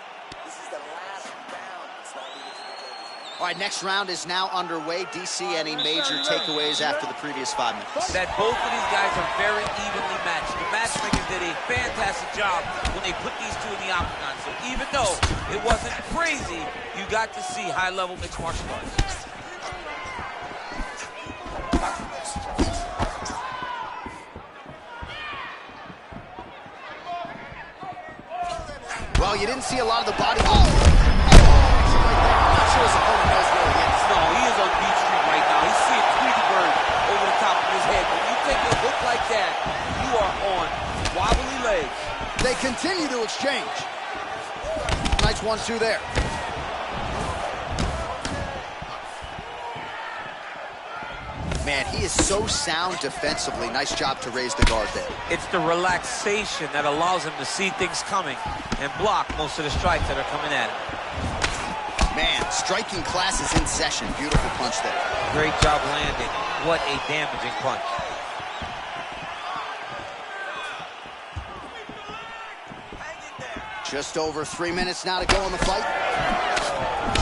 This is the last round. It's not leaving to the judges. All right, next round is now underway. DC, any major takeaways after the previous 5 minutes? That both of these guys are very evenly matched. The matchmakers did a fantastic job when they put these two in the octagon. So even though it wasn't crazy, you got to see high-level mixed martial arts. Well, you didn't see a lot of the body. Oh! I'm not sure his opponent knows where he is. No, he is on Beach Street right now. He's seeing Tweety Bird over the top of his head. When you take a hook like that, you are on wobbly legs. They continue to exchange. Nice 1-2 there. Man, he is so sound defensively. Nice job to raise the guard there. It's the relaxation that allows him to see things coming and block most of the strikes that are coming at him. Man, striking class is in session. Beautiful punch there. Great job landing. What a damaging punch. Just over 3 minutes now to go in the fight.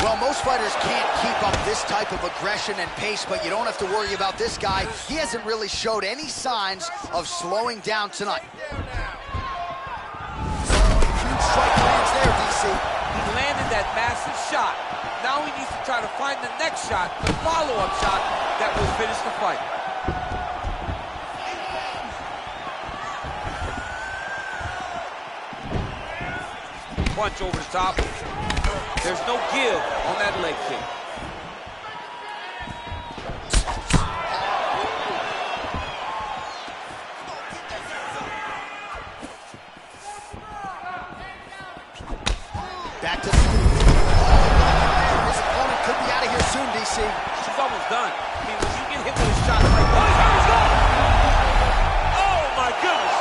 Well, most fighters can't keep up this type of aggression and pace, but you don't have to worry about this guy. He hasn't really showed any signs of slowing down tonight. Huge strike lands there, DC. He landed that massive shot. Now he needs to try to find the next shot, the follow-up shot that will finish the fight. Punch over the top. There's no give on that leg kick. Back to the... His opponent could be out of here soon, DC. She's almost done. I mean, when you get hit with a shot like that, oh my goodness!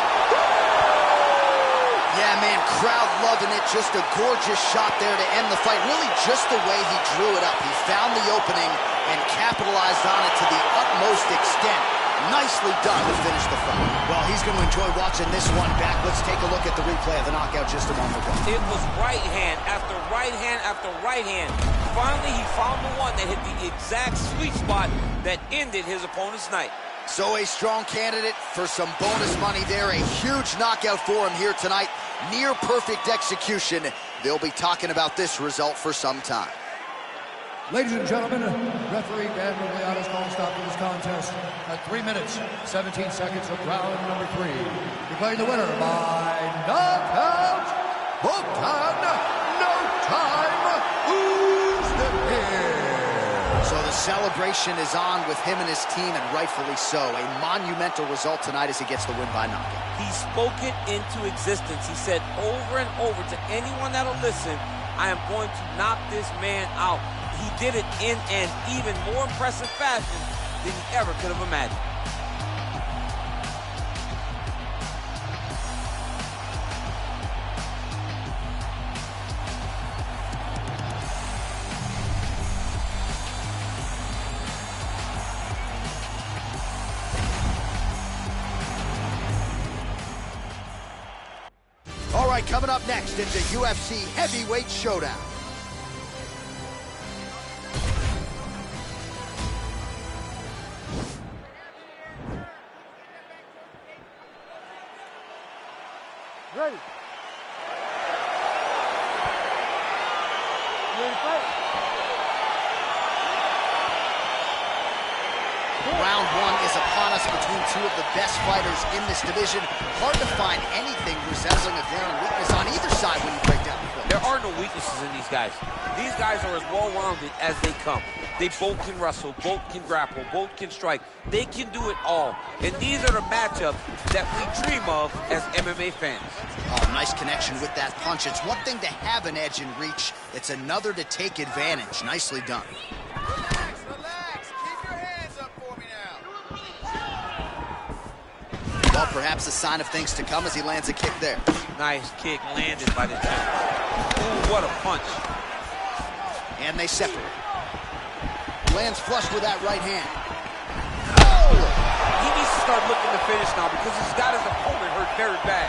Yeah, man, crowd loving it. Just a gorgeous shot there to end the fight. Really just the way he drew it up. He found the opening and capitalized on it to the utmost extent. Nicely done to finish the fight. Well, he's going to enjoy watching this one back. Let's take a look at the replay of the knockout just a moment ago. It was right hand after right hand after right hand. Finally, he found the one that hit the exact sweet spot that ended his opponent's night. So a strong candidate for some bonus money there. A huge knockout for him here tonight. Near perfect execution. They'll be talking about this result for some time. Ladies and gentlemen, referee Dan Miliatis calls stop to this contest at 3 minutes, 17 seconds of round number 3. Declaring the winner by knockout, Bogdan No Time Uzdemir. So the celebration is on with him and his team, and rightfully so. A monumental result tonight as he gets the win by knockout. He spoke it into existence. He said over and over to anyone that'll listen, I am going to knock this man out. He did it in an even more impressive fashion than he ever could have imagined. right, coming up next, it's a UFC heavyweight showdown. Ready. Ready to fight? Round one is upon us between two of the best fighters in this division. Hard to find anything resembling a glaring weakness on either side when you break down the film. There are no weaknesses in these guys. These guys are as well-rounded as they come. They both can wrestle, both can grapple, both can strike. They can do it all. And these are the matchups that we dream of as MMA fans. Oh, nice connection with that punch. It's one thing to have an edge in reach. It's another to take advantage. Nicely done. Relax, relax. Keep your hands up for me now. Well, perhaps a sign of things to come as he lands a kick there. Nice kick landed by the champ. Ooh, what a punch. And they separate. Lands flush with that right hand. Oh! He needs to start looking to finish now because he's got his opponent hurt very bad.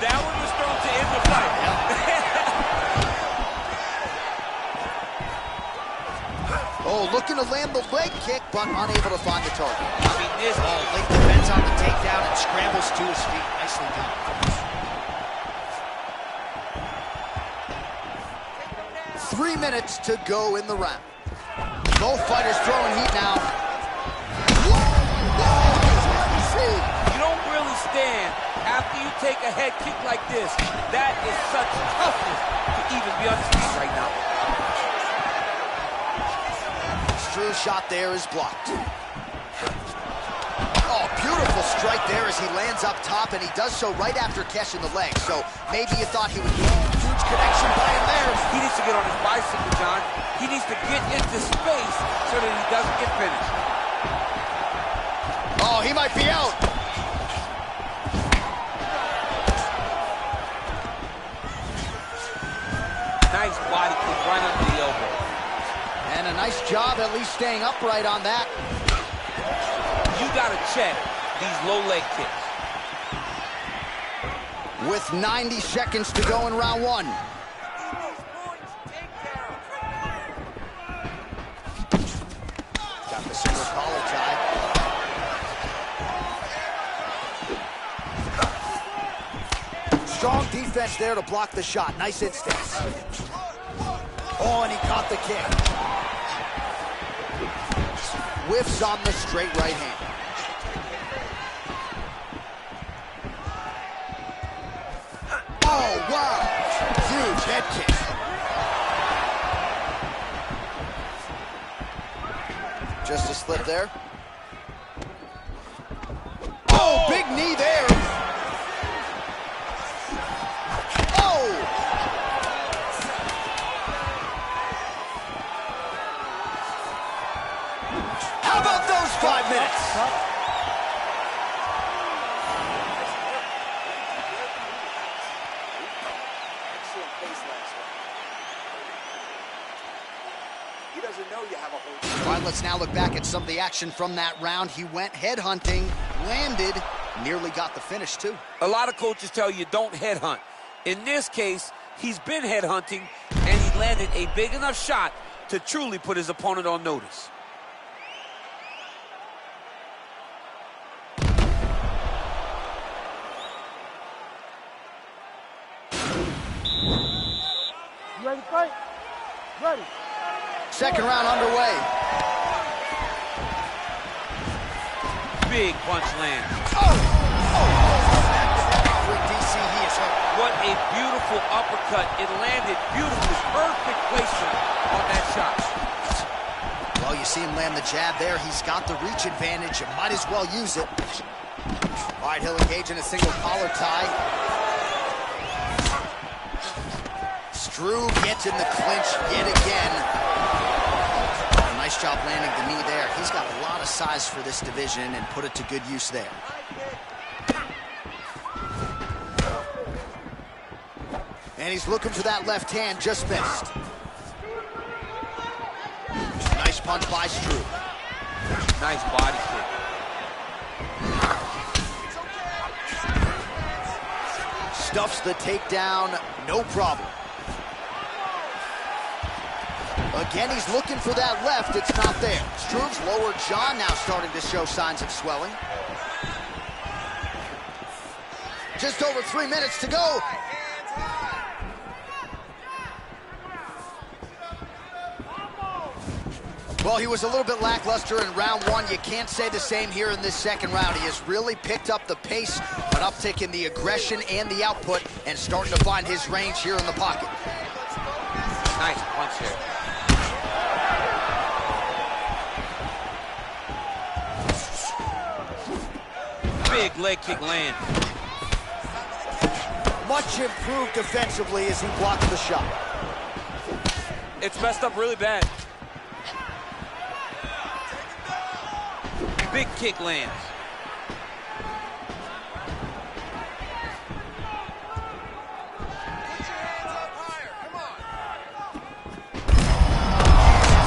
That one was thrown to end the fight. Oh, looking to land the leg kick, but unable to find the target. I mean, this... Oh, late defense on the takedown and scrambles to his feet. Nicely done. 3 minutes to go in the round. Both fighters throwing heat now. You don't really stand after you take a head kick like this. That is such toughness to even be on his feet right now. Stru's shot there is blocked. Oh, beautiful strike there as he lands up top, and he does so right after catching the leg. So maybe you thought he would get a huge connection by him there. He needs to get on his bicycle, John. He needs to get into space so that he doesn't get finished. Oh, he might be out. Nice body kick right under the elbow. And a nice job at least staying upright on that. You gotta check these low leg kicks. With 90 seconds to go in round one. Got the single collar tie. Strong defense there to block the shot. Nice instincts. Oh, and he caught the kick. Whiffs on the straight right hand. Oh, wow. Huge head kick. Just a slip there. Oh, big knee there. Oh! How about those 5 minutes? He doesn't know you have a whole... All right, let's now look back at some of the action from that round. He went headhunting, landed, nearly got the finish, too. A lot of coaches tell you don't headhunt. In this case, he's been headhunting, and he landed a big enough shot to truly put his opponent on notice. You ready to fight? Ready. Second round underway. Big punch land. Oh! With DC, he is hurt. What a beautiful uppercut. It landed beautifully. Perfect placement on that shot. Well, you see him land the jab there. He's got the reach advantage. You might as well use it. All right, he'll engage in a single collar tie. Stru gets in the clinch yet again. Nice job landing the knee there. He's got a lot of size for this division and put it to good use there. And he's looking for that left hand, just missed. Nice punch by Stru. Nice body kick. Stuffs the takedown, no problem. Again, he's looking for that left. It's not there. Struve's lower jaw now starting to show signs of swelling. Just over 3 minutes to go. Well, he was a little bit lackluster in round one. You can't say the same here in this second round. He has really picked up the pace, an uptick in the aggression and the output, and starting to find his range here in the pocket. Nice punch here. Big leg kick land. Much improved defensively as he blocks the shot. It's messed up really bad. Big kick lands.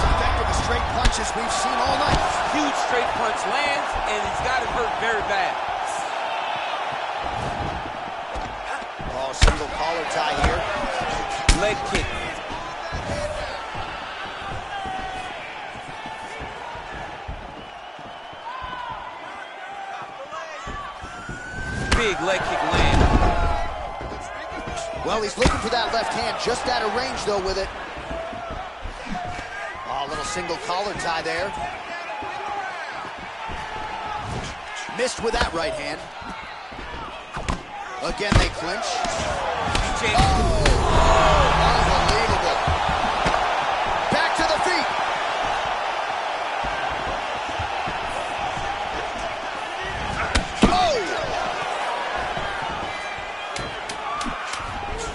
Effective as straight punches we've seen all night. Huge straight punch lands, and he's got it hurt very bad. Oh, single collar tie here. Leg kick. Big leg kick land. Well, he's looking for that left hand, just out of range, though, with it. Oh, a little single collar tie there. Missed with that right hand. Again, they clinch. Oh, unbelievable. Back to the feet.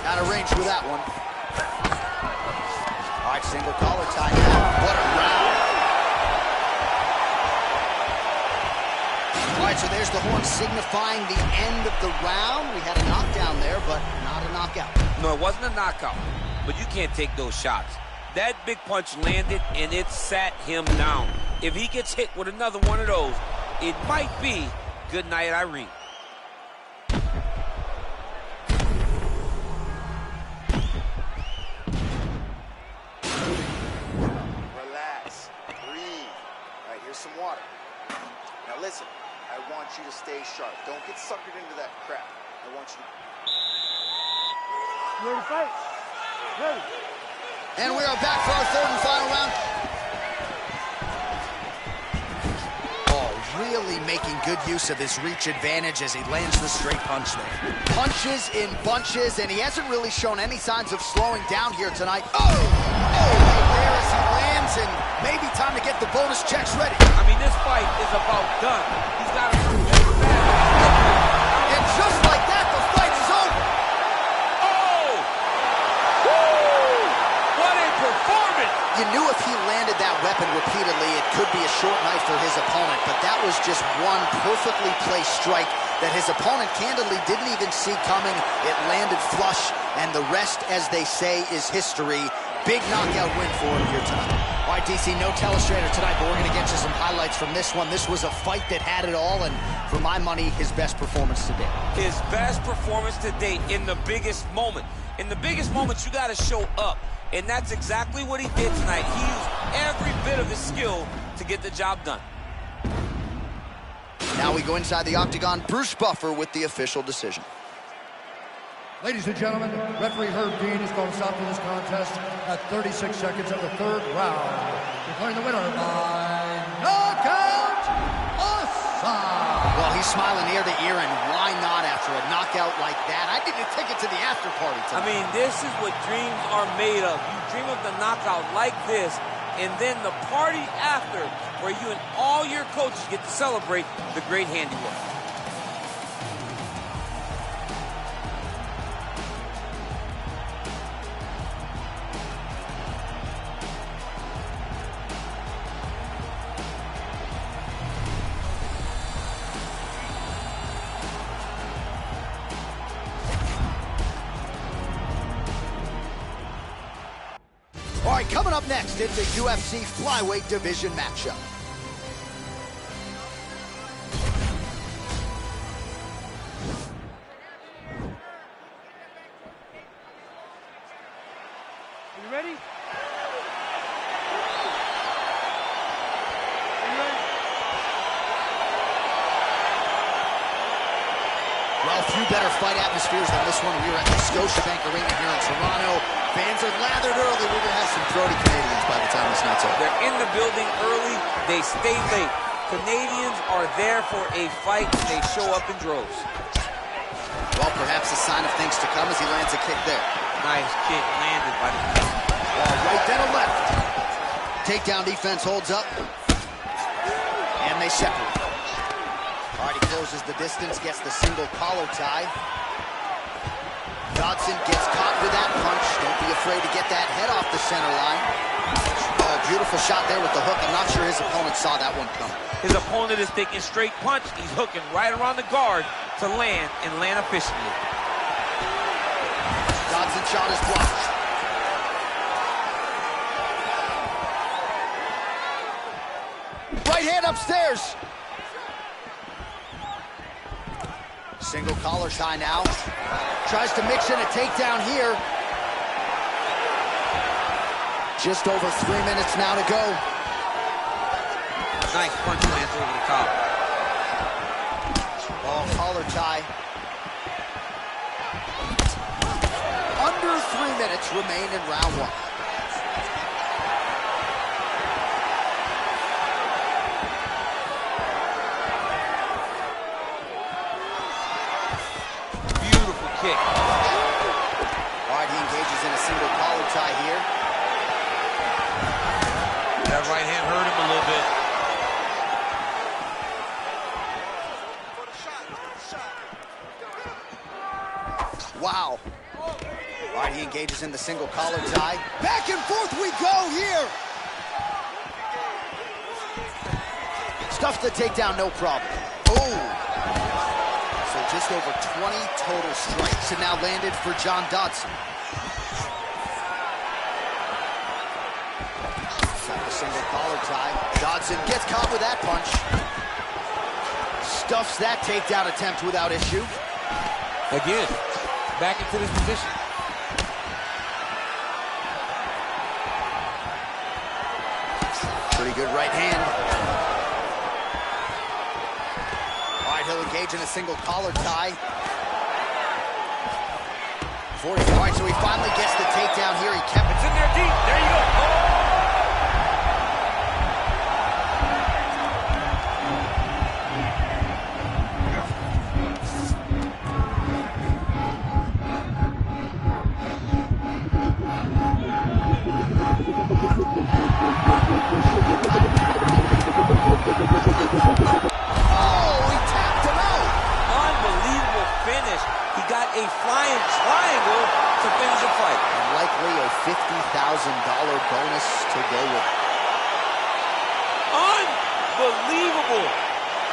Out of range with that one. All right, single collar tie now. What a round. All right, so there's the horn signifying the end of the round. We had a knockdown there, but not a knockout. No, it wasn't a knockout, but you can't take those shots. That big punch landed, and it sat him down. If he gets hit with another one of those, it might be good night, Irene. Relax. Breathe. All right, here's some water. Now listen, I want you to stay sharp. Don't get suckered into that crap. I want you to... You ready to fight? Ready. And we are back for our third and final round. Oh, really making good use of his reach advantage as he lands the straight punch there. Punches in bunches, and he hasn't really shown any signs of slowing down here tonight. Oh, right there as he lands, and maybe time to get the bonus checks ready. I mean, this fight is about done. He's got to prove every match. And just like that, the fight is over. Oh! Woo! What a performance! You knew if he landed that weapon repeatedly, it could be a short night for his opponent, but that was just one perfectly placed strike that his opponent candidly didn't even see coming. It landed flush, and the rest, as they say, is history. Big knockout win for him here tonight. All right, DC, no telestrator tonight, but we're going to get you some highlights from this one. This was a fight that had it all, and for my money, his best performance to date. His best performance to date in the biggest moment. In the biggest moments, you got to show up, and that's exactly what he did tonight. He used every bit of his skill to get the job done. Now we go inside the octagon. Bruce Buffer with the official decision. Ladies and gentlemen, referee Herb Dean is going to stop to this contest at 36 seconds of the third round, declaring the winner by knockout, Asai. Well, he's smiling ear to ear, and why not after a knockout like that? I need a ticket to the after party tonight. I mean, this is what dreams are made of. You dream of the knockout like this, and then the party after, where you and all your coaches get to celebrate the great handiwork. All right, coming up next, it's a UFC flyweight division matchup. ready? Well, few better fight atmospheres than this one. We were at the Scotiabank Arena here in Toronto. Fans are lathered early. We're going to have some throaty Canadians by the time this night's over. They're in the building early. They stay late. Canadians are there for a fight, and they show up in droves. Well, perhaps a sign of things to come as he lands a kick there. Nice kick landed by the Canadian. Right, then a left. Takedown defense holds up. And they separate. All right, he closes the distance, gets the single collar tie. Dodson gets caught with that punch. Don't be afraid to get that head off the center line. Oh, beautiful shot there with the hook. I'm not sure his opponent saw that one coming. His opponent is taking straight punch. He's hooking right around the guard to land and land efficiently. Dodson shot is blocked. Right hand upstairs. Single collar tie now. Tries to mix in a takedown here. Just over 3 minutes now to go. Nice punch lands over the top. Oh, collar tie. Under 3 minutes remain in round one. Beautiful kick. All right, he engages in a single collar tie here. That right hand hurt him a little bit. Wow. All right, he engages in the single collar tie. Back and forth we go here. Stuffs the takedown, no problem. Oh. So just over 20 total strikes, and now landed for John Dodson. Set the single collar tie. Dodson gets caught with that punch. Stuffs that takedown attempt without issue. Again, back into this position. Pretty good right hand. All right, he'll engage in a single collar tie. 40. All right, so he finally gets the takedown here. He kept It's in there deep. There you go. Oh! A flying triangle to finish the fight. And likely a $50,000 bonus to go with it. Unbelievable.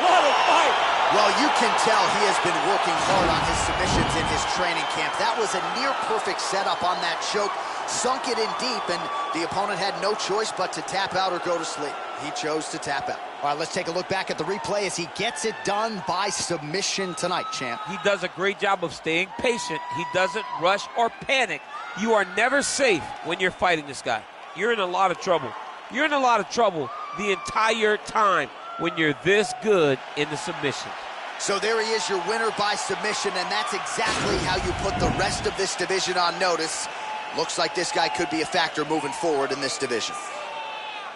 What a fight. Well, you can tell he has been working hard on his submissions in his training camp. That was a near-perfect setup on that choke. Sunk it in deep, and the opponent had no choice but to tap out or go to sleep. He chose to tap out. All right, let's take a look back at the replay as he gets it done by submission tonight, champ. He does a great job of staying patient. He doesn't rush or panic. You are never safe when you're fighting this guy. You're in a lot of trouble. You're in a lot of trouble the entire time when you're this good in the submission. So there he is, your winner by submission, and that's exactly how you put the rest of this division on notice. Looks like this guy could be a factor moving forward in this division.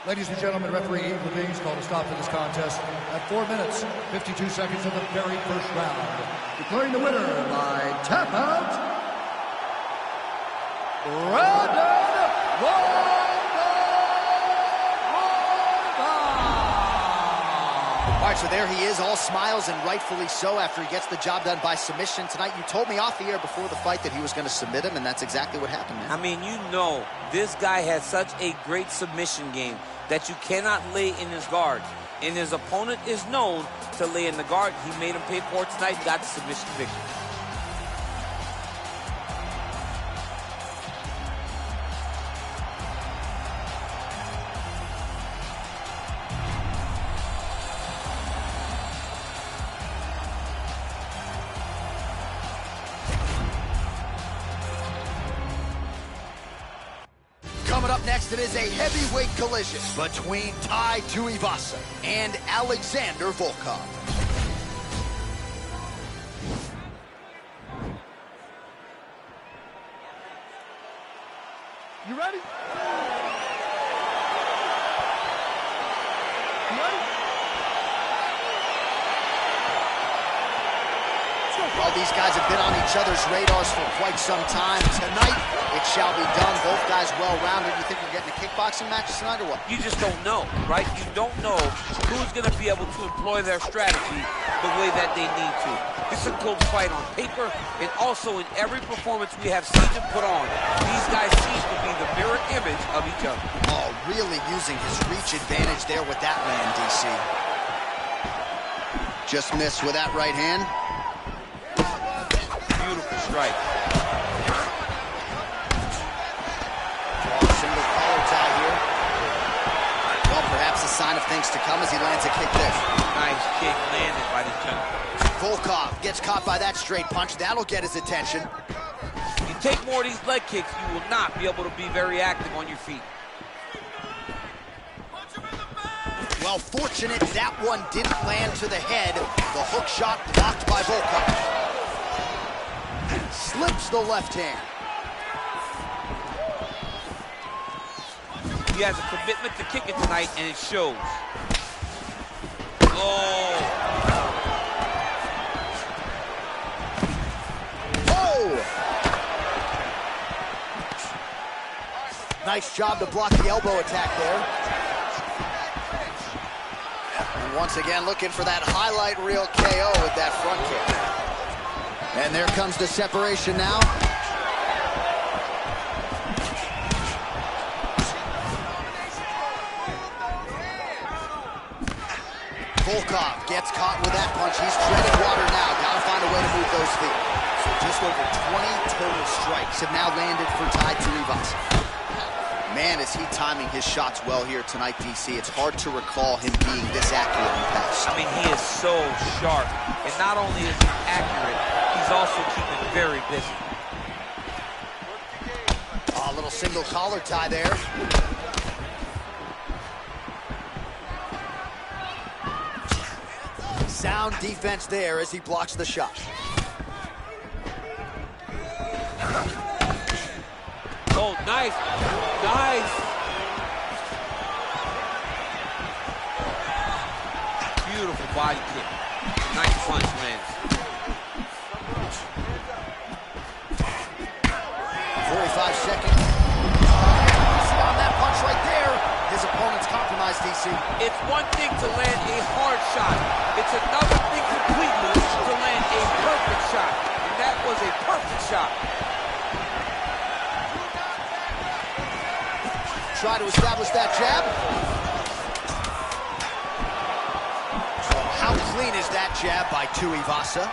Ladies and gentlemen, referee Eve Levine's called a stop to this contest at 4 minutes, 52 seconds of the very first round. Declaring the winner by tap out, Brandon All right, so there he is, all smiles, and rightfully so after he gets the job done by submission tonight. You told me off the air before the fight that he was going to submit him, and that's exactly what happened, man. I mean, you know, this guy has such a great submission game that you cannot lay in his guard. And his opponent is known to lay in the guard. He made him pay for it tonight and got the submission victory. Coming up next, it is a heavyweight collision between Tai Tuivasa and Alexander Volkov. You ready? You ready? Well, these guys have been on each other's radars for quite some time. Tonight, it shall be done. Both guys well-rounded. You think we're getting a kickboxing match tonight or what? You just don't know, right? You don't know who's going to be able to employ their strategy the way that they need to. It's a close fight on paper, and also in every performance we have seen them put on. These guys seem to be the mirror image of each other. Oh, really using his reach advantage there with that land, DC. Just missed with that right hand. Beautiful strike. Single collar tie here. Well, perhaps a sign of things to come as he lands a kick there. Nice kick landed by the gentleman. Volkov gets caught by that straight punch. That'll get his attention. You take more of these leg kicks, you will not be able to be very active on your feet. Well, fortunate that one didn't land to the head. The hook shot blocked by Volkov. Slips the left hand. He has a commitment to kicking tonight, and it shows. Oh! Oh! Nice job to block the elbow attack there. And once again, looking for that highlight reel KO with that front kick. And there comes the separation now. Volkov gets caught with that punch. He's treading water now. Gotta find a way to move those feet. So just over 20 total strikes have now landed for Tai Tuivasa. Man, is he timing his shots well here tonight, DC. It's hard to recall him being this accurate in the past. I mean, he is so sharp. And not only is he accurate, he's also keeping very busy. A little single collar tie there. Sound defense there as he blocks the shot. Oh, nice. Nice. Beautiful body kick. Nice punch lands. 45 seconds. On that punch right there, his opponent's compromised, DC. It's one thing to land a hard shot. It's another thing completely to land a perfect shot. And that was a perfect shot. Try to establish that jab. How clean is that jab by Tuivasa?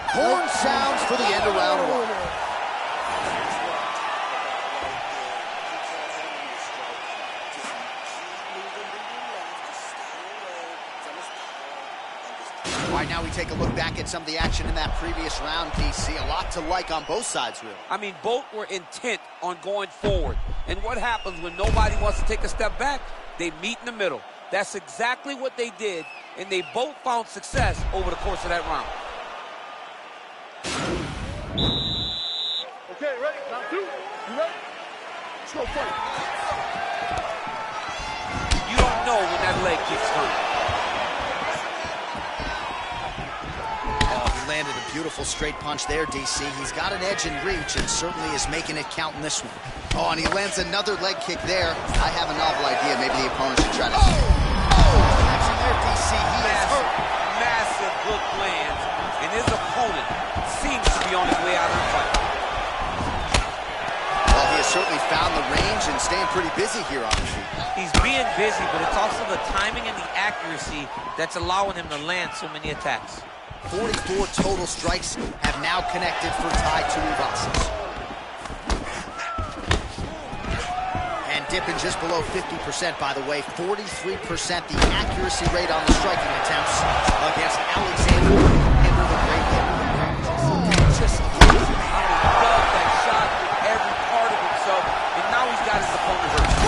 Horn sounds for the end of round one. All right, now we take a look back at some of the action in that previous round, DC. A lot to like on both sides, really. I mean, both were intent on going forward. And what happens when nobody wants to take a step back? They meet in the middle. That's exactly what they did, and they both found success over the course of that round. Okay, ready? Round two. You ready? Let's go fight. You don't know when that leg kick's coming. Landed a beautiful straight punch there, DC. He's got an edge in reach and certainly is making it count in this one. Oh, and he lands another leg kick there. I have a novel idea. Maybe the opponent should try to... Action there, DC. He is hurt. Massive hook lands, and his opponent seems to be on his way out of the fight. Well, he has certainly found the range and staying pretty busy here on the feet. He's being busy, but it's also the timing and the accuracy that's allowing him to land so many attacks. 44 total strikes have now connected for Tai Tuivasa. And dipping just below 50%, by the way. 43% the accuracy rate on the striking attempts against Alexander Hinder the Great. Just dug that shot with every part of himself, and now he's got his opponent hurt.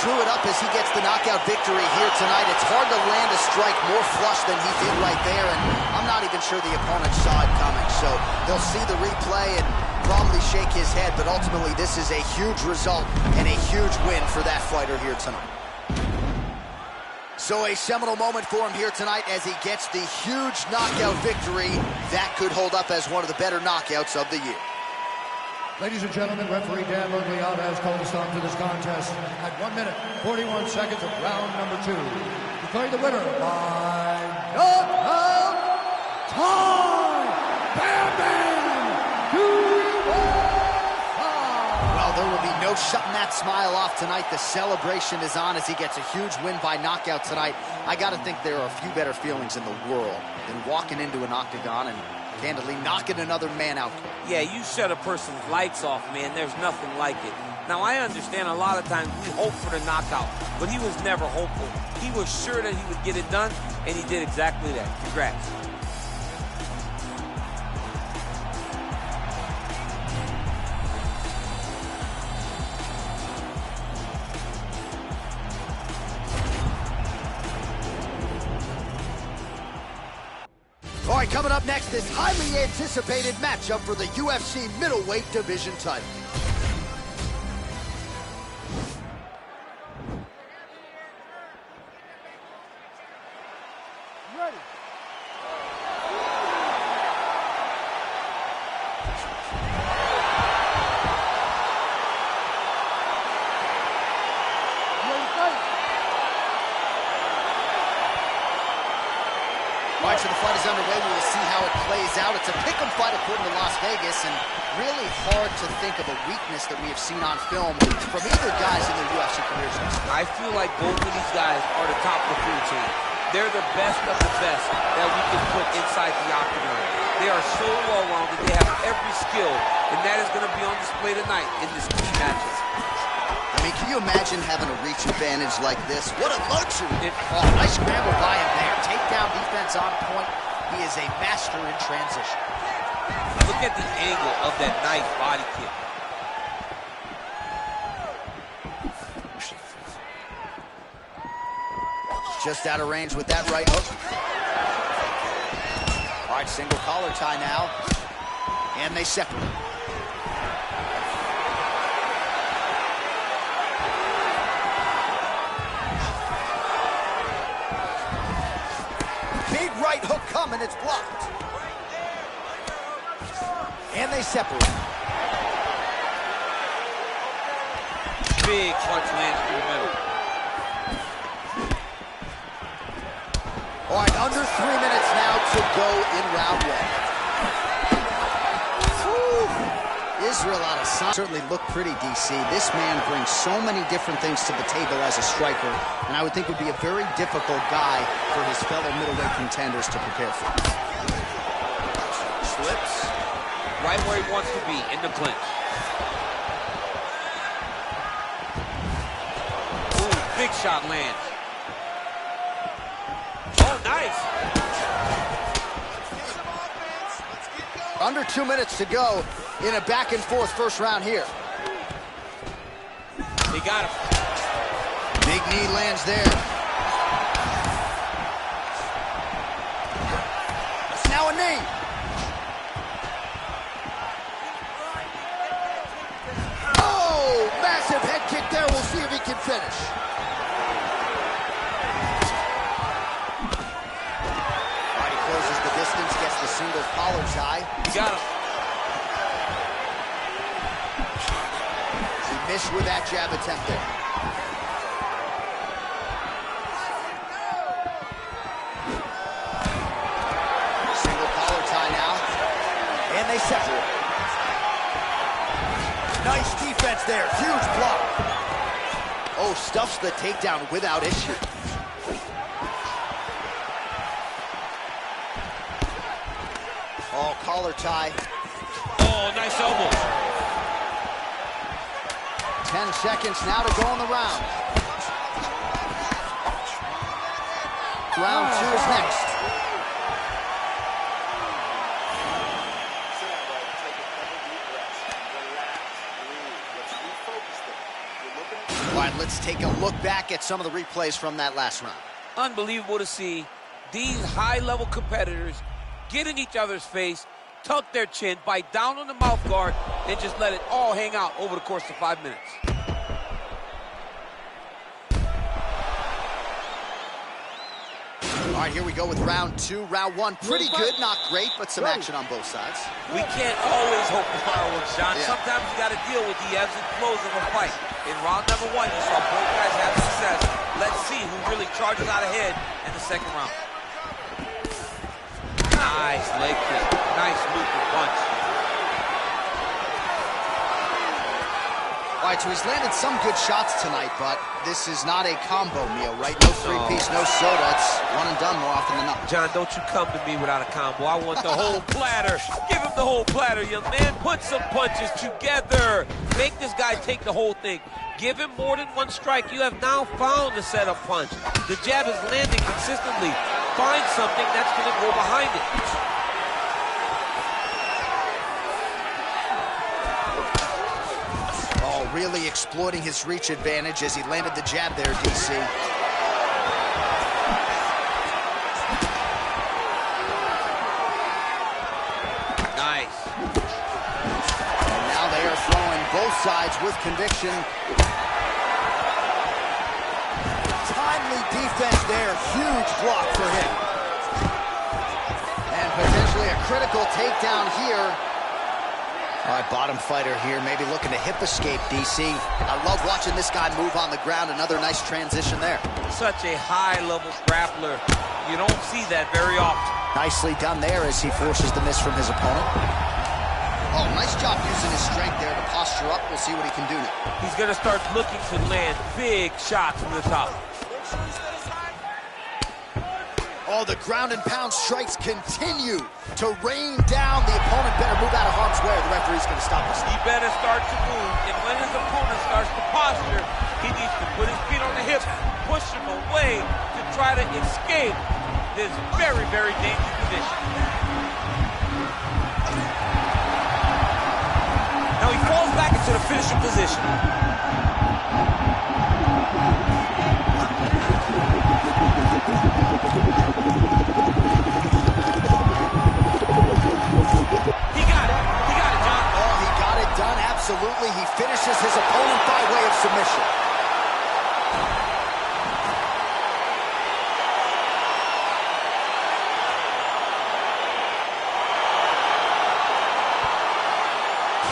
drew it up as he gets the knockout victory here tonight. It's hard to land a strike more flush than he did right there, and I'm not even sure the opponent saw it coming. So they'll see the replay and probably shake his head, but ultimately this is a huge result and a huge win for that fighter here tonight. So a seminal moment for him here tonight as he gets the huge knockout victory. That could hold up as one of the better knockouts of the year. Ladies and gentlemen, referee Dan Bergliotta has called a stop to this contest at 1 minute, 41 seconds of round number 2. Declaring the winner by knockout time! Bam Bam! Well, there will be no shutting that smile off tonight. The celebration is on as he gets a huge win by knockout tonight. I got to think there are a few better feelings in the world than walking into an octagon and candidly knocking another man out. Yeah, you shut a person's lights off, man. There's nothing like it. Now, I understand a lot of times we hope for the knockout, but he was never hopeful. He was sure that he would get it done, and he did exactly that. Congrats. All right, coming up next, this highly anticipated matchup for the UFC middleweight division title. Ready. All right, so the fight is underway. We will see how it plays out. It's a pick'em fight according to Las Vegas, and really hard to think of a weakness that we have seen on film from either guys in their UFC careers. I feel like both of these guys are the top of the food chain. They're the best of the best that we can put inside the octagon. They are so well-rounded. They have every skill, and that is going to be on display tonight in this key matchup. I mean, can you imagine having a reach advantage like this? What a luxury. Oh, nice scramble by him there. Takedown defense on point. He is a master in transition. Look at the angle of that nice body kick. Just out of range with that right hook. All right, single collar tie now. And they separate. Big right hook coming, it's blocked. And they separate. Big punch lands through the middle. All right, under 3 minutes now to go in round 1. Israel Adesanya certainly looked pretty, DC. This man brings so many different things to the table as a striker, and I would think would be a very difficult guy for his fellow middleweight contenders to prepare for. Slips right where he wants to be, in the clinch. Ooh, big shot lands. Oh, nice. Under 2 minutes to go in a back-and-forth first round here. He got him. Big knee lands there. It's now a knee. Oh, massive head kick there. We'll see if he can finish. All right, he closes the distance, gets the single collar tie. He got him. He missed with that jab attempt there. Single collar tie now. And they separate. Nice defense there. Huge block. Oh, stuffs the takedown without issue. Oh, collar tie. Oh, nice elbow. 10 seconds now to go in the round. Round 2 is next. Sit down, bro. Take a couple deep breaths. Relax. Breathe. Let's refocus them. You're looking at All right, let's take a look back at some of the replays from that last round. Unbelievable to see these high-level competitors get in each other's face, tuck their chin, bite down on the mouth guard, and just let it all hang out over the course of 5 minutes. All right, here we go with round 2. Round 1, pretty good, not great, but some action on both sides. We can't always hope for fireworks, John. Yeah. Sometimes you got to deal with the ebbs and flows of a fight. In round number 1, you saw both guys have success. Let's see who really charges out ahead in the second round. Nice leg kick. Nice looping punch. All right, so he's landed some good shots tonight, but this is not a combo meal, right? No three-piece, no soda. It's one and done more often than not. John, don't you come to me without a combo. I want the whole platter. Give him the whole platter, young man. Put some punches together. Make this guy take the whole thing. Give him more than one strike. You have now found the setup punch. The jab is landing consistently. Find something that's going to go behind it. Oh, really exploiting his reach advantage as he landed the jab there, DC. Nice. And now they are throwing both sides with conviction. Timely defense there, huge block for him. And potentially a critical takedown here. All right, bottom fighter here, maybe looking to hip escape, DC. I love watching this guy move on the ground. Another nice transition there. Such a high-level grappler. You don't see that very often. Nicely done there as he forces the miss from his opponent. Oh, nice job using his strength there to posture up. We'll see what he can do now. He's going to start looking to land big shots from the top. Oh, the ground and pound strikes continue to rain down. The opponent better move out of harm's way. The referee's going to stop this. He better start to move, and when his opponent starts to posture, he needs to put his feet on the hips, push him away to try to escape this very, very dangerous position. Now he falls back into the finishing position. Absolutely, he finishes his opponent by way of submission.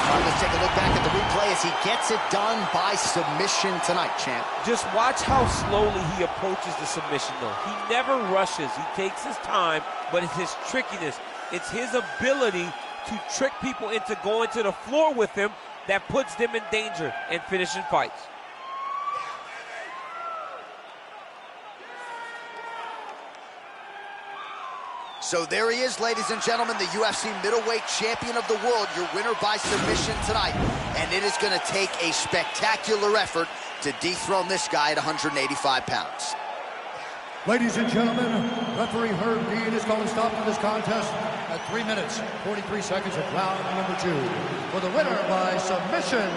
All right, let's take a look back at the replay as he gets it done by submission tonight, champ. Just watch how slowly he approaches the submission, though. He never rushes. He takes his time, but it's his trickiness. It's his ability to trick people into going to the floor with him that puts them in danger and finishing fights. So there he is, ladies and gentlemen, the UFC middleweight champion of the world, your winner by submission tonight. And it is going to take a spectacular effort to dethrone this guy at 185 pounds. Ladies and gentlemen, referee Herb Dean is calling stop to this contest at 3 minutes, 43 seconds of round number 2. For the winner by submission,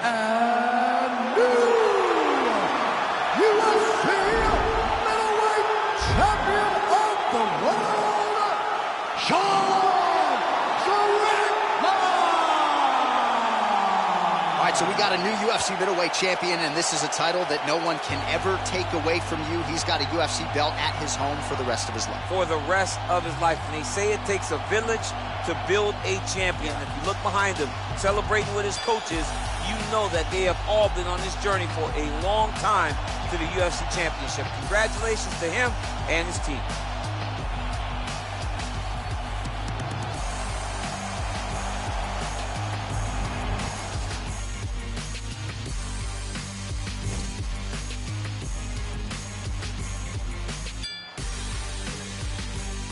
and new UFC middleweight champion of the world, Strickland! All right, so we got a new UFC middleweight champion, and this is a title that no one can ever take away from you. He's got a UFC belt at his home for the rest of his life. For the rest of his life. And they say it takes a village to build a champion. If you look behind him, celebrating with his coaches, you know that they have all been on this journey for a long time to the UFC championship. Congratulations to him and his team.